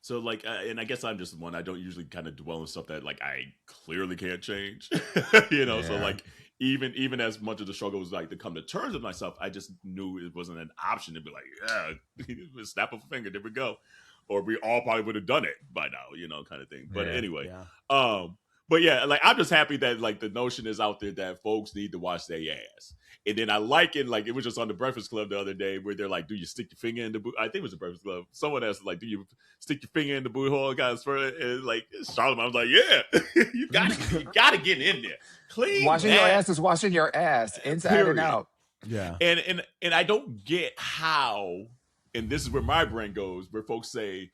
So like, and I guess I'm just one, I don't usually kind of dwell on stuff that like I clearly can't change, you know. So like, even as much of the struggle was like to come to terms with myself, I just knew it wasn't an option to be like, snap of a finger, there we go, or we all probably would have done it by now, you know, kind of thing. But anyway, but yeah, like, I'm just happy that like the notion is out there that folks need to wash their ass. And then I like it, like, it was just on the Breakfast Club the other day where they're like, do you stick your finger in the boot? I think it was the Breakfast Club. Someone asked, like, do you stick your finger in the boot hole? Guys, and like, Charlamagne, I was like, yeah, you gotta get in there. Clean. Washing your ass is washing your ass inside and out. Yeah. And I don't get how, and this is where my brain goes, where folks say,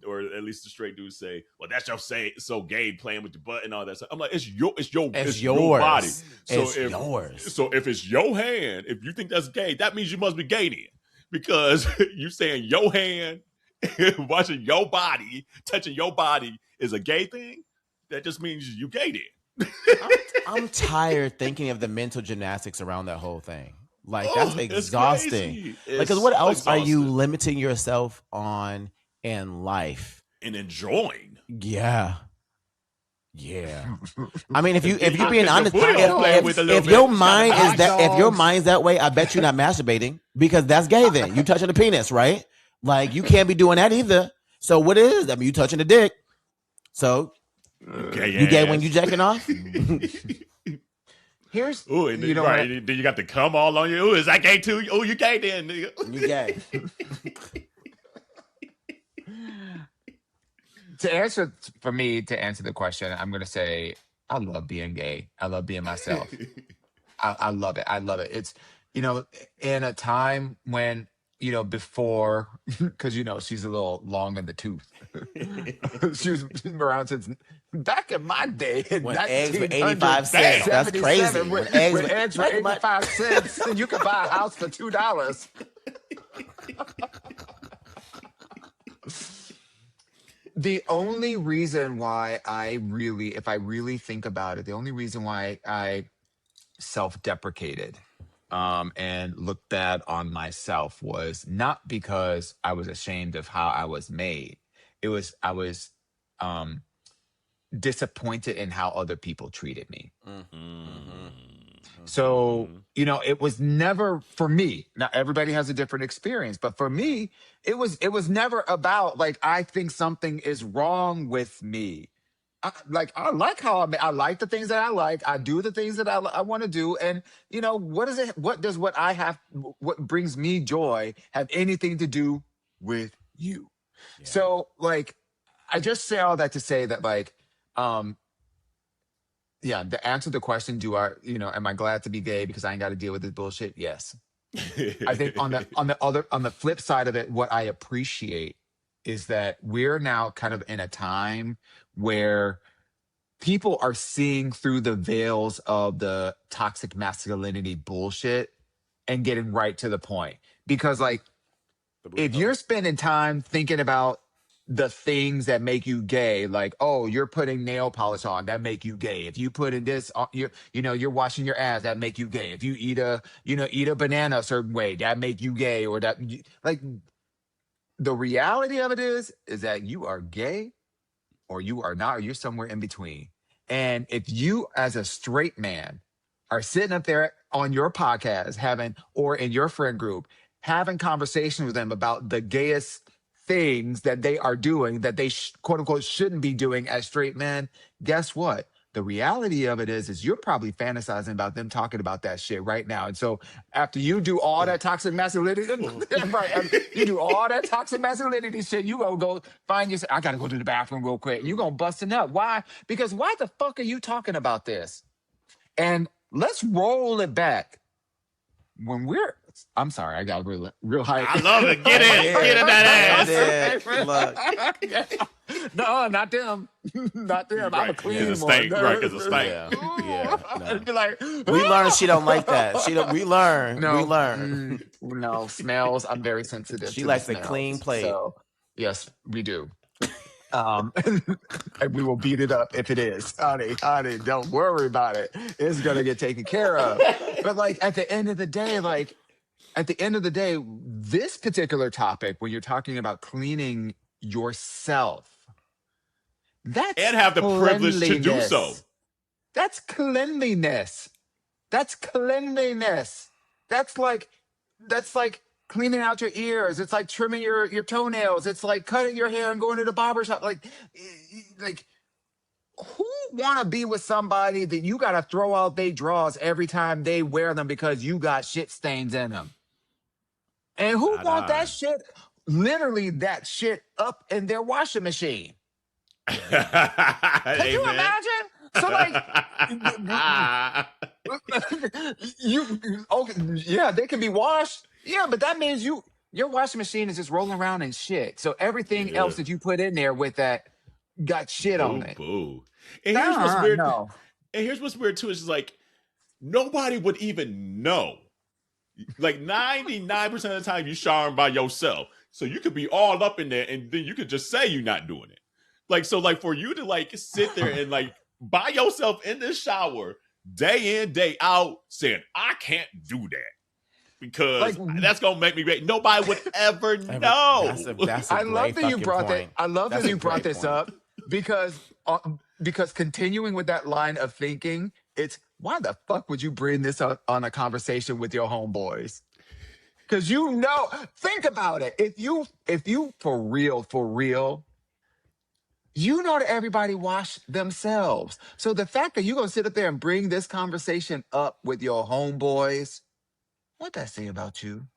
or at least the straight dudes say, well, that's just so gay, playing with your butt and all that stuff. I'm like, it's your body. So if it's your hand, if you think that's gay, that means you must be gay then. Because you saying your hand, watching your body, touching your body is a gay thing, that just means you gay then. I'm tired thinking of the mental gymnastics around that whole thing. Like, that's exhausting. Like, because what else are you limiting yourself on in life and enjoying? Yeah. I mean, if you're being honest, if your mind is if your mind's that way, I bet you're not masturbating, because that's gay. Then you touching the penis, right? Like, you can't be doing that either. So what is? I mean, you touching the dick. So you gay when you jacking off. Here's and you know, right? Then you got the cum all on you. Ooh, is that gay too? Oh, you gay then? Nigga. You gay. To answer the question, I'm going to say, I love being gay. I love being myself. I love it. I love it. It's, you know, in a time when, you know, before, because, you know, she's a little long in the tooth. She's been around since back in my day. When eggs were 85 cents. That's crazy. When eggs were 85 cents, and you could buy a house for $2. The only reason why if I really think about it, the only reason why I self-deprecated and looked bad on myself was not because I was ashamed of how I was made. I was disappointed in how other people treated me. So, it was never for me. Now everybody has a different experience, but for me, it was never about like I think something is wrong with me. I like how I like the things that I like. I do the things that I want to do. And what is it? What does what I have, what brings me joy have anything to do with you? Yeah. So like, I just say all that to say that like, yeah, to answer the question, am I glad to be gay because I ain't got to deal with this bullshit? Yes. I think on the flip side of it, what I appreciate is that we're now kind of in a time where people are seeing through the veils of the toxic masculinity bullshit and getting right to the point. Because like, if you're spending time thinking about the things that make you gay, like, oh, you're putting nail polish on, that make you gay. If you put in this, you're washing your ass, that make you gay. If you eat a banana a certain way, that make you gay. Or that, like, the reality of it is that you are gay or you are not, or you're somewhere in between. And if you, as a straight man, are sitting up there on your podcast or in your friend group, having conversations with them about the gayest things that they are doing that they quote unquote shouldn't be doing as straight men, guess what? The reality of it is you're probably fantasizing about them talking about that shit right now. And so after you do all that toxic masculinity, right? You do all that toxic masculinity shit, you gonna go find yourself, I gotta go to the bathroom real quick. You gonna bust it up. Why? Because why the fuck are you talking about this? And let's roll it back. I'm sorry, I got real hype. I love it. Get in that ass. Look. No, not them. Not them. I'm a clean one. Stank, right? Because it's stank. Yeah. Be like, We learned she don't like that. We learn. No, smells. I'm very sensitive. She to likes the a clean plate. So, yes, we do. And we will beat it up if it is. Honey, don't worry about it. It's gonna get taken care of. But like at the end of the day, this particular topic, when you're talking about cleaning yourself, and have the privilege to do so. That's cleanliness. That's like cleaning out your ears. It's like trimming your toenails. It's like cutting your hair and going to the barber shop. Like who want to be with somebody that you got to throw out their drawers every time they wear them because you got shit stains in them? And who want that shit, literally that shit up in their washing machine? Can you imagine? So like, they can be washed. Yeah, but that means your washing machine is just rolling around in shit. So everything else that you put in there with that got shit on it. Boo. And here's what's weird. No. And here's what's weird too is like nobody would even know. Like 99% of the time you showering by yourself. So you could be all up in there and then you could just say you're not doing it. Like, so like for you to like sit there and like by yourself in the shower day in, day out saying, I can't do that because that's going to make me great. Nobody would ever know. I love that you brought that. I love that you brought this up because continuing with that line of thinking, it's why the fuck would you bring this up on a conversation with your homeboys? Because think about it. If you for real, you know that everybody wash themselves. So the fact that you're going to sit up there and bring this conversation up with your homeboys, what that say about you?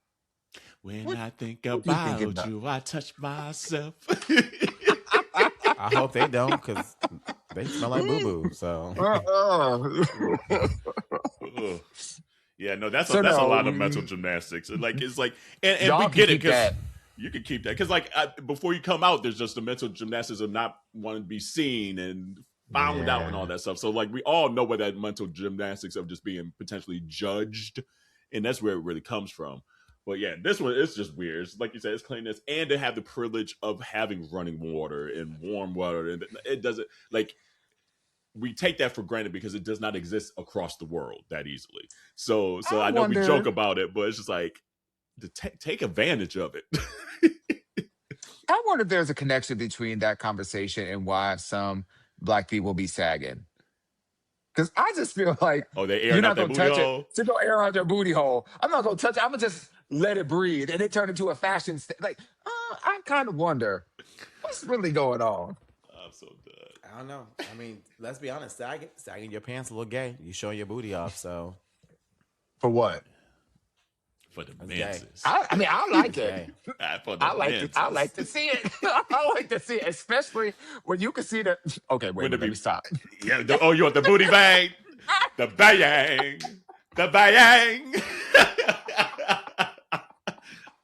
When I think about you, I touch myself. I hope they don't, because they smell like boo-boo, so. Yeah, no, that's a lot of mental gymnastics. Like, it's like, and we get it, because you can keep that. Because, like, before you come out, there's just the mental gymnastics of not wanting to be seen and found out and all that stuff. So, like, we all know where that mental gymnastics of just being potentially judged, and that's where it really comes from. But yeah, this one, it's just weird. It's, like you said, it's cleanness, and to have the privilege of having running water and warm water. And it doesn't, like, we take that for granted because it does not exist across the world that easily. So I know we joke about it, but it's just like, to take advantage of it. I wonder if there's a connection between that conversation and why some Black people be sagging. Because I just feel like Oh, they you're airing out not that going to booty touch hole. it. To go air out their booty hole. I'm not going to touch it. I'm going to just let it breathe. And it turned into a fashion. Like, I kind of wonder what's really going on. I'm so done. I don't know. I mean, let's be honest. Sagging your pants a little gay. You showing your booty off, so For what? For the That's gay. menses. I mean, I like it. gay. For the I like it. I menses. like to see it. I like to see it, especially when you can see the. Okay, wait. Let me stop. Yeah. You want the booty bang? The bang. The bang.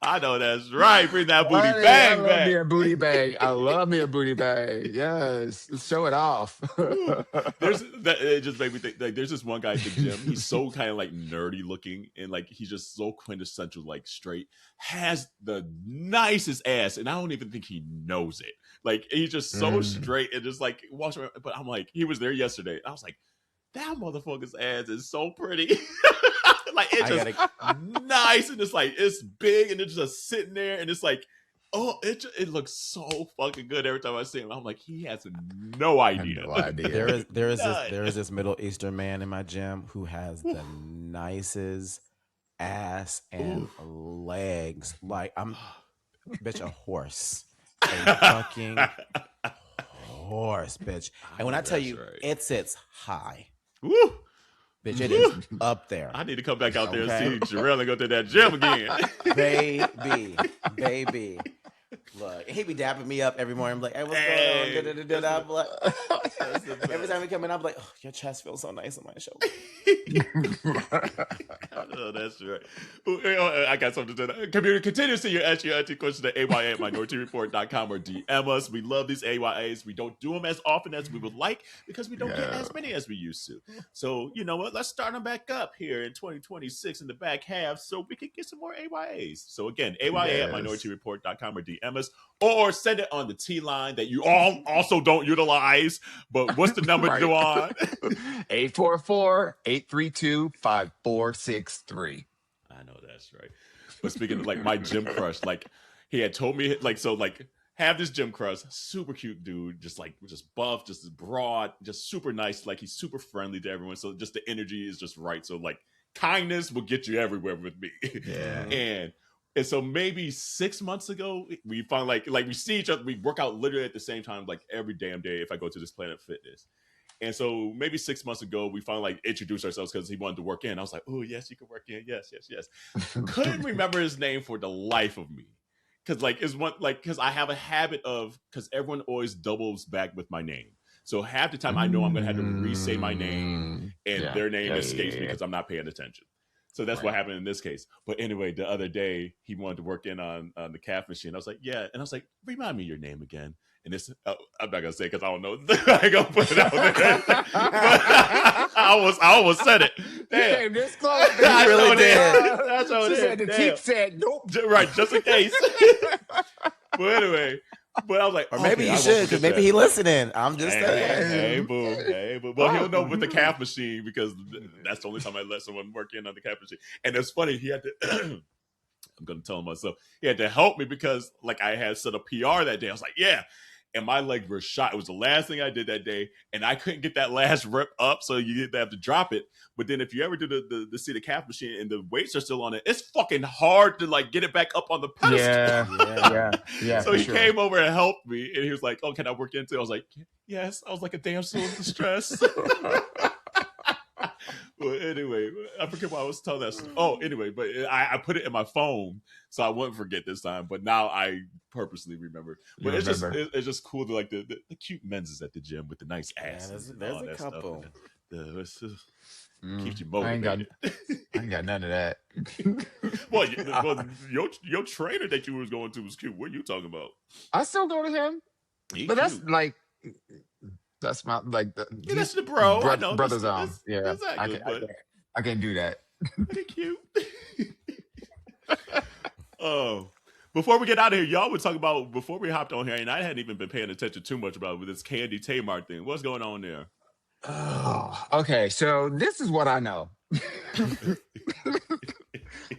I know that's right. Bring that booty I bang love back. me a booty bag. I love me a booty bag. Yes, show it off. It just made me think. Like, there's this one guy at the gym. He's so kind of like nerdy looking, and like he's just so quintessential, like straight. Has the nicest ass, and I don't even think he knows it. Like he's just so straight and just like walks around. But I'm like, he was there yesterday. I was like, that motherfucker's ass is so pretty. Like it's just nice and it's like it's big and it's just sitting there and it's like, oh, it looks so fucking good every time I see him. I'm like, he has no idea. No idea. There is this Middle Eastern man in my gym who has the nicest ass and legs. Like I'm bitch a horse. A fucking horse, bitch. And when I tell you it sits high. Woo! Bitch, it is up there. I need to come back out there and see Jarrell and go to that gym again. Baby. Look, he be dapping me up every morning. I'm like, hey, what's going on? I'm like, every time we come in, I'm like, oh, your chest feels so nice on my shoulder. Oh, that's right. I got something to say. Community, continue to send your Ask Yo Auntie questions to AYA@MinorityReport.com or DM us. We love these AYAs. We don't do them as often as we would like because we don't get as many as we used to. So, you know what? Let's start them back up here in 2026 in the back half so we can get some more AYAs. So, again, AYA@MinorityReport.com or DM us or send it on the T line that you all also don't utilize. But what's the number, Dawon? 844-832-5463. I know that's right. But speaking of like my gym crush, like he had told me like have this gym crush, super cute dude, just buff, just broad, just super nice, like he's super friendly to everyone. So just the energy is just right. So like kindness will get you everywhere with me. Yeah. And so maybe 6 months ago, we found like we see each other, we work out literally at the same time, like every damn day if I go to this Planet Fitness. And so maybe 6 months ago, we finally like introduced ourselves because he wanted to work in. I was like, oh, yes, you can work in. Yes. Couldn't remember his name for the life of me. Because because I have a habit of, because everyone always doubles back with my name. So half the time I know I'm going to have to re-say my name and their name escapes me because I'm not paying attention. So that's what happened in this case. But anyway, the other day, he wanted to work in on the calf machine. I was like, yeah. And I was like, remind me your name again. And this, I'm not going to say because I don't know. I ain't going to put it out there. I almost said it. Damn. Came this close. I really did. That's what She it said is. the teeth said nope. Right, just in case. But anyway, I was like, Or maybe okay, he should, because maybe he listening. I'm just saying. Hey, boo. Well, he'll know with the calf machine because that's the only time I let someone work in on the calf machine. And it's funny, he had to, I'm going to tell him myself, he had to help me because like I had set a PR that day. I was like, yeah. And my legs were shot. It was the last thing I did that day. And I couldn't get that last rep up. So you didn't have to drop it. But then if you ever do the see the calf machine and the weights are still on it, it's fucking hard to like get it back up on the pedestal. Yeah. So he came over and helped me. And he was like, oh, can I work into it? I was like, yes. I was like a damsel in distress. Well, anyway, I forget what I was telling that. Oh, anyway, but I put it in my phone so I wouldn't forget this time. But now I purposely remember. But it's just cool to like the cute men's at the gym with the nice asses. Yeah, there's a couple. Keeps you motivated. I ain't got none of that. Well, your trainer that you was going to was cute. What are you talking about? I still go to him, but that's like. That's my like. That's the bro. I know. Brother's on. Yeah, exactly, I can't do that. Pretty cute. Oh, before we get out of here, y'all would talk about before we hopped on here, and I hadn't even been paying attention too much about with this Candy Tamar thing. What's going on there? Oh, okay. So this is what I know.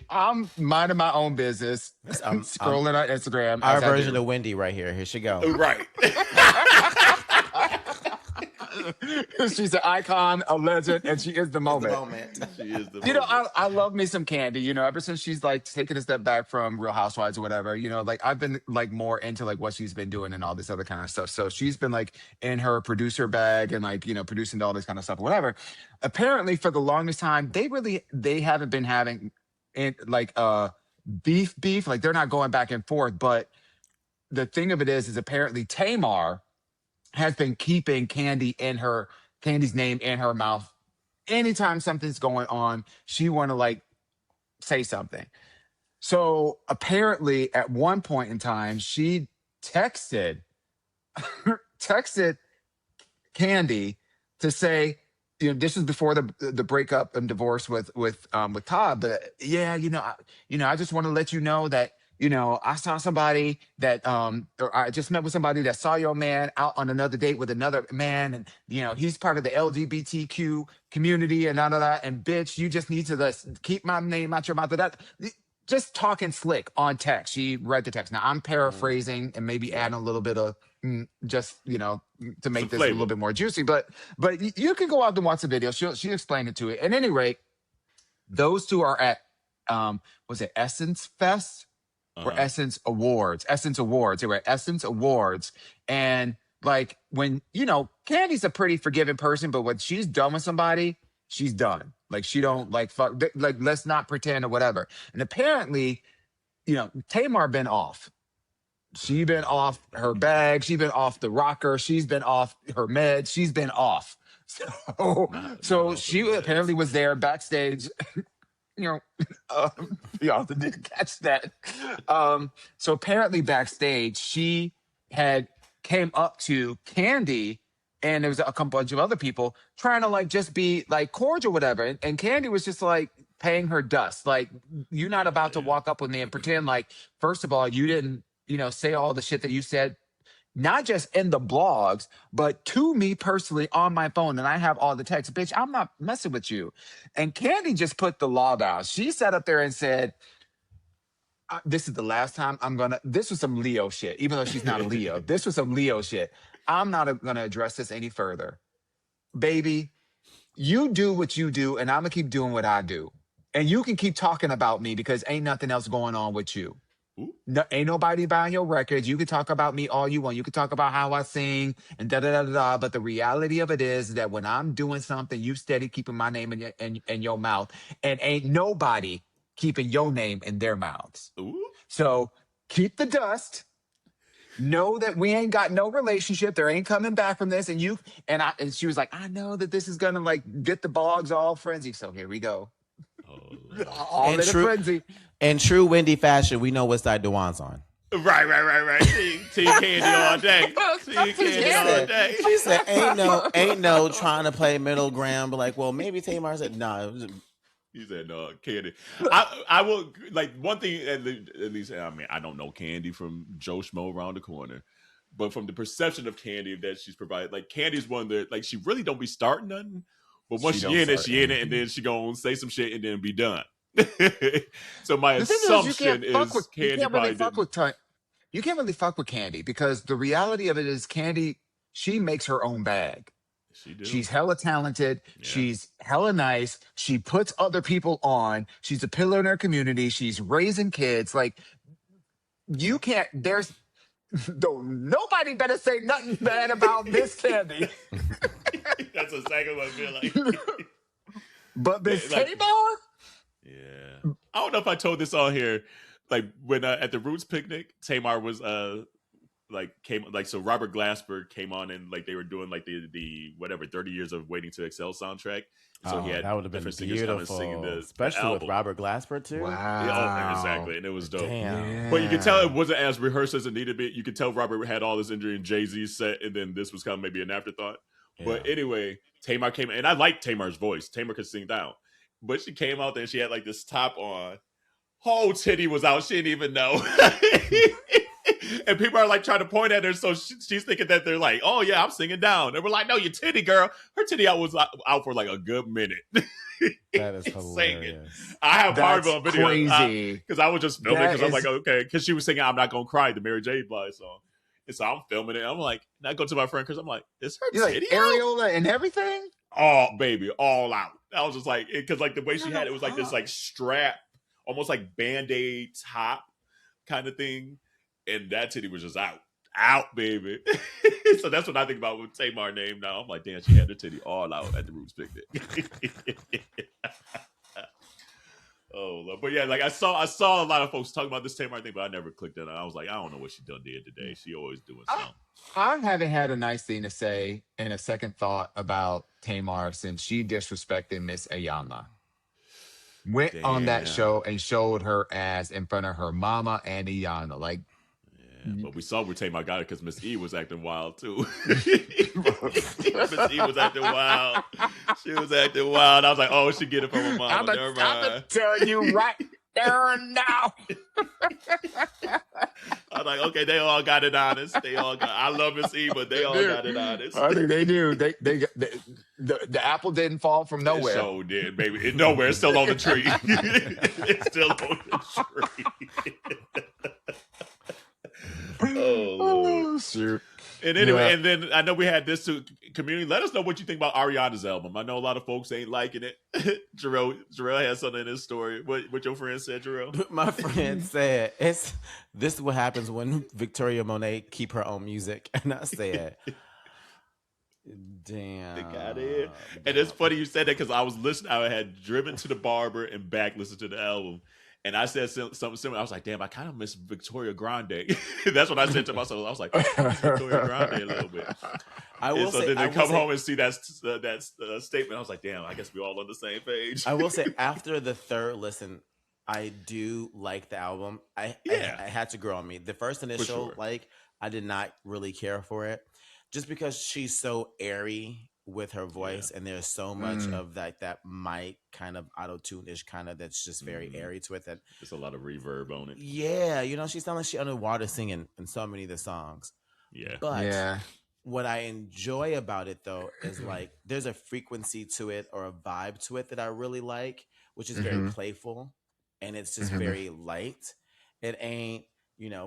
I'm minding my own business. I'm scrolling on Instagram. Our version of Wendy right here. Here she go. Right. She's an icon, a legend, and she is the moment. She is the You know, moment. I love me some Candy. You know, ever since she's like taken a step back from Real Housewives or whatever, you know, like I've been like more into like what she's been doing and all this other kind of stuff. So she's been like in her producer bag and like, you know, producing all this kind of stuff or whatever. Apparently for the longest time, they haven't been having like beef, like they're not going back and forth. But the thing of it is apparently Tamar has been keeping Candy's name in her mouth anytime something's going on, she want to like say something. So apparently, at one point in time, she texted texted Candy to say, you know, this was before the breakup and divorce with Todd. But yeah, I just want to let you know that I saw somebody that or I just met with somebody that saw your man out on another date with another man, and he's part of the LGBTQ community and all of that. And bitch, you just need to keep my name out your mouth. That just talking slick on text. She read the text. Now I'm paraphrasing and maybe adding a little bit of just to make this a little bit more juicy. But you can go out and watch the video. She explained it to it. At any rate, those two are at was it Essence Fest or Essence Awards? Essence Awards. They were at Essence Awards, and like when Candy's a pretty forgiving person, but when she's done with somebody, she's done. Like she don't like fuck. Like let's not pretend or whatever. And apparently, Tamar been off. She been off her bag. She been off the rocker. She's been off her meds. She's been off. So she apparently was there backstage. Y'all didn't catch that. So apparently backstage, she had came up to Candy, and there was a bunch of other people trying to like just be like cordial, whatever. And Candy was just like paying her dust. Like, you're not about to walk up with me and pretend like, first of all, you didn't, say all the shit that you said, not just in the blogs, but to me personally on my phone. And I have all the texts. Bitch, I'm not messing with you. And Candy just put the law down. She sat up there and said, this is the last time this was some Leo shit, even though she's not a Leo. This was some Leo shit. I'm not going to address this any further. Baby, you do what you do, and I'm going to keep doing what I do. And you can keep talking about me because ain't nothing else going on with you. No, ain't nobody buying your records. You can talk about me all you want. You can talk about how I sing and da-da-da-da-da. But the reality of it is that when I'm doing something, you steady keeping my name in your mouth. And ain't nobody keeping your name in their mouths. Ooh. So keep the dust. Know that we ain't got no relationship. There ain't coming back from this. And she was like, I know that this is gonna like get the blogs all frenzied. So here we go. All in a frenzy. In true Wendy fashion, we know what side Dawon's on. Right. Team Candy all day. Team Candy all day. She said, ain't no trying to play middle ground, but like, well, maybe Tamar said, no. He said, no, Candy. I will, like, one thing, at least, I mean, I don't know Candy from Joe Schmo around the corner, but from the perception of Candy that she's provided, like, Candy's one that, like, she really don't be starting nothing, but once she in it, and then she gonna say some shit and then be done. So my assumption is Candy probably didn't. You can't really fuck with Candy because the reality of it is Candy, she makes her own bag. She's hella talented. Yeah. She's hella nice. She puts other people on. She's a pillar in her community. She's raising kids. Like, you can't, nobody better say nothing bad about Miss Candy. That's exactly what I feel like. But Miss Tamar? Yeah. I don't know if I told this on here. Like, when at the Roots picnic, Tamar was so Robert Glasper came on, and like they were doing like the whatever 30 Years of Waiting to Excel soundtrack. So he had that would have been beautiful, singing especially with Robert Glasper too. Wow, yeah, exactly, and it was dope. Damn. But you could tell it wasn't as rehearsed as it needed to be. You could tell Robert had all this injury in Jay-Z's set, and then this was kind of maybe an afterthought. Yeah. But anyway, Tamar came, and I liked Tamar's voice. Tamar could sing down, but she came out there and she had like this top on. Whole titty was out. She didn't even know. And people are like trying to point at her, so she's thinking that they're like, "Oh yeah, I'm singing down." And we're like, "No, your titty, girl. Her titty was out for like a good minute." That is hilarious. I have part of it on video crazy because I was just filming because I'm like, okay, because she was singing "I'm Not Gonna Cry," the Mary J. Blige song, And so I'm filming it. I'm like, and I go to my friend Chris. I'm like, is her You're like titty out? areola and everything. Oh, baby, all out. I was just like, because like the way she had it was like this like strap, almost like Band-Aid top kind of thing, and that titty was just out, baby. So that's what I think about with Tamar name now. I'm like, damn, she had her titty all out at the Roots picnic. Oh, Lord. But yeah, like I saw a lot of folks talking about this Tamar thing, but I never clicked on it. I was like, I don't know what she done did today. She always doing something. I haven't had a nice thing to say in a second thought about Tamar since she disrespected Miss Ayana. Went on that show and showed her ass in front of her mama and Ayana. Like, yeah, but we saw where Tamar got it because Miss E was acting wild too. Miss E was acting wild. She was acting wild. I was like, oh, she get it from her mama. Never mind. I'm gonna tell you right there and now. I was like, okay, they all got it honest. They all got. I love Miss E, but they all got it honest. I think they do. The apple didn't fall from nowhere. It so did, baby. Nowhere. It's still on the tree. It's still on the tree. Oh, shoot. And anyway, and then I know we had this too. Community, let us know what you think about Ariana's album. I know a lot of folks ain't liking it. Jarrell has something in his story. What your friend said, Jarrell? My friend said, this is what happens when Victoria Monet keep her own music. And I said, damn. They got it. And it's funny you said that because I was listening. I had driven to the barber and back listened to the album. And I said something similar. I was like, damn, I kind of miss Victoria Grande. That's what I said to myself. I was like, I miss Victoria Grande a little bit. Then they come home and see that statement. I was like, damn, I guess we're all on the same page. I will say, after the third listen, I do like the album. I had to grow on me. The first initial, I did not really care for it. Just because she's so airy with her voice, and there's so much of that mic kind of auto-tune-ish kind of that's just very airy to it. That there's a lot of reverb on it. Yeah, she sounds like she's underwater singing in so many of the songs. Yeah. But what I enjoy about it though is like there's a frequency to it or a vibe to it that I really like, which is very playful, and it's just very light. It ain't,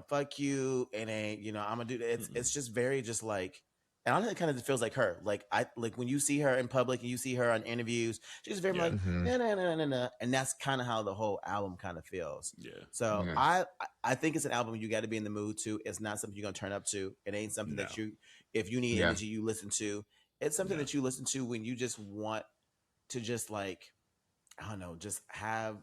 fuck you. It ain't, I'm gonna do that. It's just very just like. And I think it kind of feels like her. Like when you see her in public and you see her on interviews, she's very like nah. And that's kind of how the whole album kind of feels. Yeah. So I think it's an album you got to be in the mood to. It's not something you're gonna turn up to. It ain't something that if you need energy, you listen to. It's something that you listen to when you just want to just like, I don't know, just have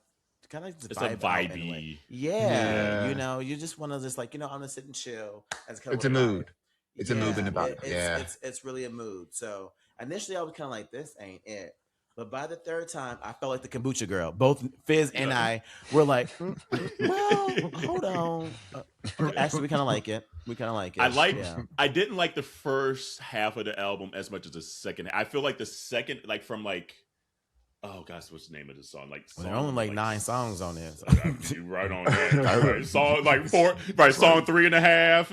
kind of just it's a vibey. Yeah. You just want to just like, I'm gonna sit and chill. It's a mood. It's a mood in the body. It's really a mood. So initially I was kind of like, this ain't it. But by the third time, I felt like the kombucha girl. Both Fizz and I were like, well, hold on. Actually, we kind of like it. I didn't like the first half of the album as much as the second. I feel like the second, like from like, oh gosh, what's the name of the song? Like, there are only like 9 songs on there. So. You right on that. Right. Song like 4, right? Song 3.5,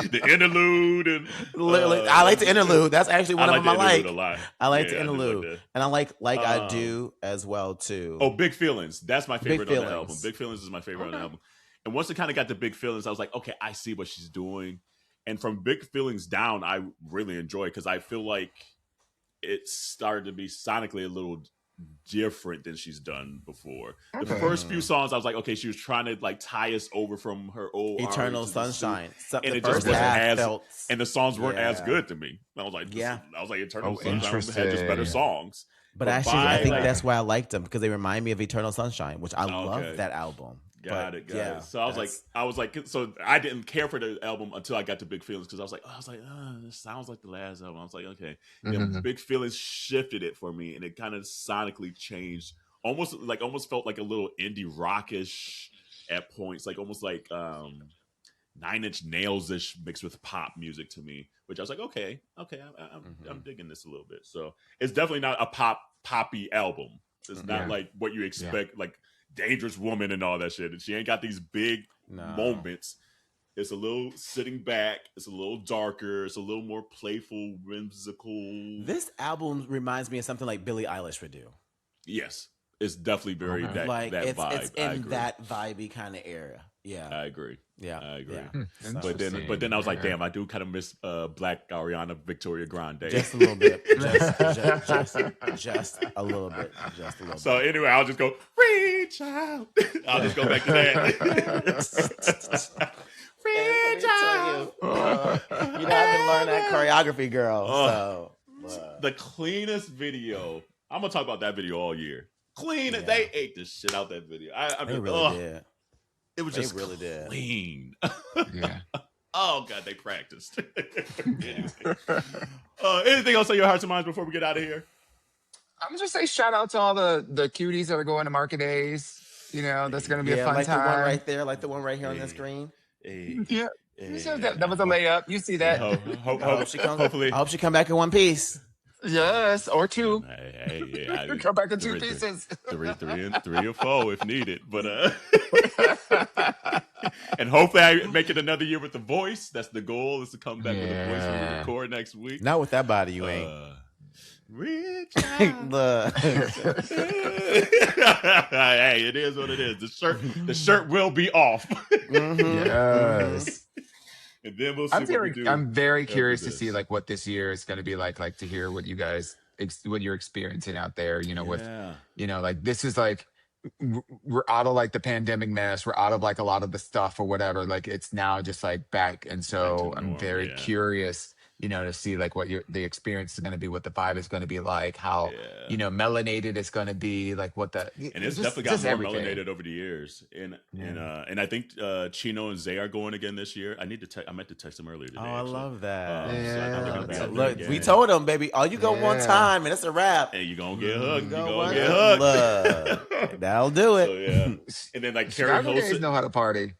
and the interlude, and I like the interlude. That's actually one of them I like. A lot. I like the interlude, and I like I do as well too. Oh, Big Feelings. That's my favorite on the album. Big Feelings is my favorite on the album. And once it kind of got to Big Feelings, I was like, okay, I see what she's doing. And from Big Feelings down, I really enjoy it because I feel like it started to be sonically a little different than she's done before. The first few songs, I was like, okay, she was trying to like tie us over from her old Eternal Sunshine, and it just wasn't and the songs weren't as good to me. I was like, Eternal Sunshine had just better songs. But actually, I think that's why I liked them because they remind me of Eternal Sunshine, which I love that album. Got it. So I was like, so I didn't care for the album until I got to Big Feelings because I was like, this sounds like the last album. I was like, okay, Big Feelings shifted it for me, and it kind of sonically changed, almost felt like a little indie rockish at points, like almost like 9 Inch Nails ish mixed with pop music to me, which I was like, okay, I'm digging this a little bit. So it's definitely not a poppy album. It's not like what you expect, like Dangerous Woman and all that shit. And she ain't got these big moments. It's a little sitting back. It's a little darker. It's a little more playful, whimsical. This album reminds me of something like Billie Eilish would do. Yes, it's definitely very that vibe. It's in that vibey kind of area. Yeah. I agree. Yeah. I agree. Yeah. So, But then I was like, damn, I do kind of miss Black Ariana Victoria Grande. just a little bit. Just a little bit. Just a little So bit. anyway, I'll just go reach out. I'll just go back to that. Reach Reach out. You haven't learned that choreography, girl. Oh. So The cleanest video. I'm gonna talk about that video all year. Clean. Yeah. They ate the shit out that video. I they mean, really did. It was They just really did. clean. Yeah. Oh god, they practiced. Anything else on your hearts and minds before we get out of here? I'm gonna just say shout out to all the cuties that are going to Market Days. You know, that's gonna be a fun like time. the one right there, like the one right here on the screen. Hey, Yeah. hey, That was a layup. You see that? I hope she comes. Hopefully. I hope she come back in one piece. Yes, or two. Hey, Come back in two pieces. Three or four if needed. But and hopefully I make it another year with The Voice. That's the goal, is to come back with The Voice when we record next week. Not with that body, you ain't. Rich. Look. Hey, it is what it is. The shirt will be off. Yes. And then we'll see what we do. I'm very curious to this. see like what this year is going to be like to hear what you guys what you're experiencing out there. You know, with like this is like we're out of like the pandemic mess. We're out of like a lot of the stuff or whatever. Like it's now just like back, and so Back to I'm normal, very curious. You know, to see like what the experience is going to be, what the vibe is going to be like, how melanated it's going to be, like what the and it's definitely got more melanated over the years. And I think Chino and Zay are going again this year. I meant to text them earlier today. Oh, I love that. Look, we told them, baby, all you go one time and it's a wrap. Hey, you gonna get hugged. You gonna get hugged. That'll do it. So, yeah. And then like Carrie Hilson know how to party.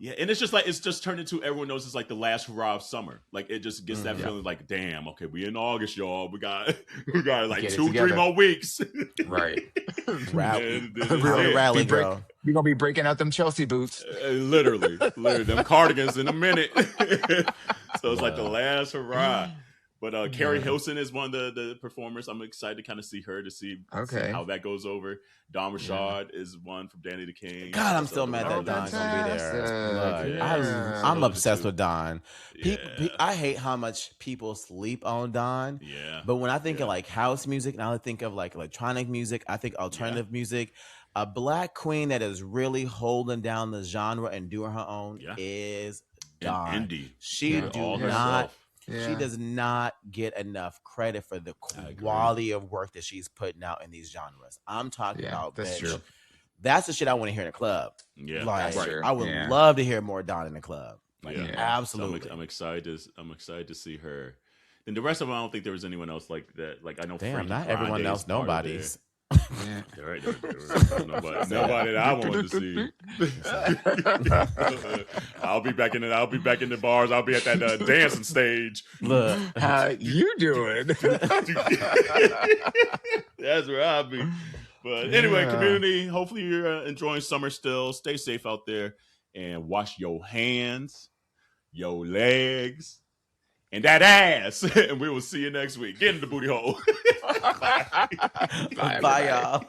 Yeah, and it's just turned into, everyone knows it's like the last hurrah of summer. Like it just gets that feeling like, damn, okay, we in August, y'all. We got like 2-3 more weeks. Right. Rally, girl. We're gonna be breaking out them Chelsea boots. Literally, them cardigans in a minute. So it's like the last hurrah. But Carrie Hilson is one of the performers. I'm excited to kind of see her, to see how that goes over. Don Rashad is one from Danny the King. God, I'm still mad that Don's gonna be there. I'm obsessed with Don. I hate how much people sleep on Don. Yeah. But when I think of like house music, and I think of like electronic music, I think alternative music. A black queen that is really holding down the genre and doing her own is Don. Indie. She She does not get enough credit for the quality of work that she's putting out in these genres. I'm talking about, that's bitch. true. That's the shit I want to hear in the club. Yeah, like that's true. I would love to hear more Dawn in the club. Like, absolutely. So I'm excited to see her. And the rest of them, I don't think there was anyone else like that. Like I know. Damn, Frankie not Grande everyone is else. part of Nobody's. Yeah. Right. Nobody that I wanted to see. I'll be back in the bars. I'll be at that dancing stage. Look, how you doing? That's where I'll be. But anyway, community, hopefully you're enjoying summer still. Stay safe out there and wash your hands, your legs, and that ass. And we will see you next week. Get in the booty hole. bye y'all.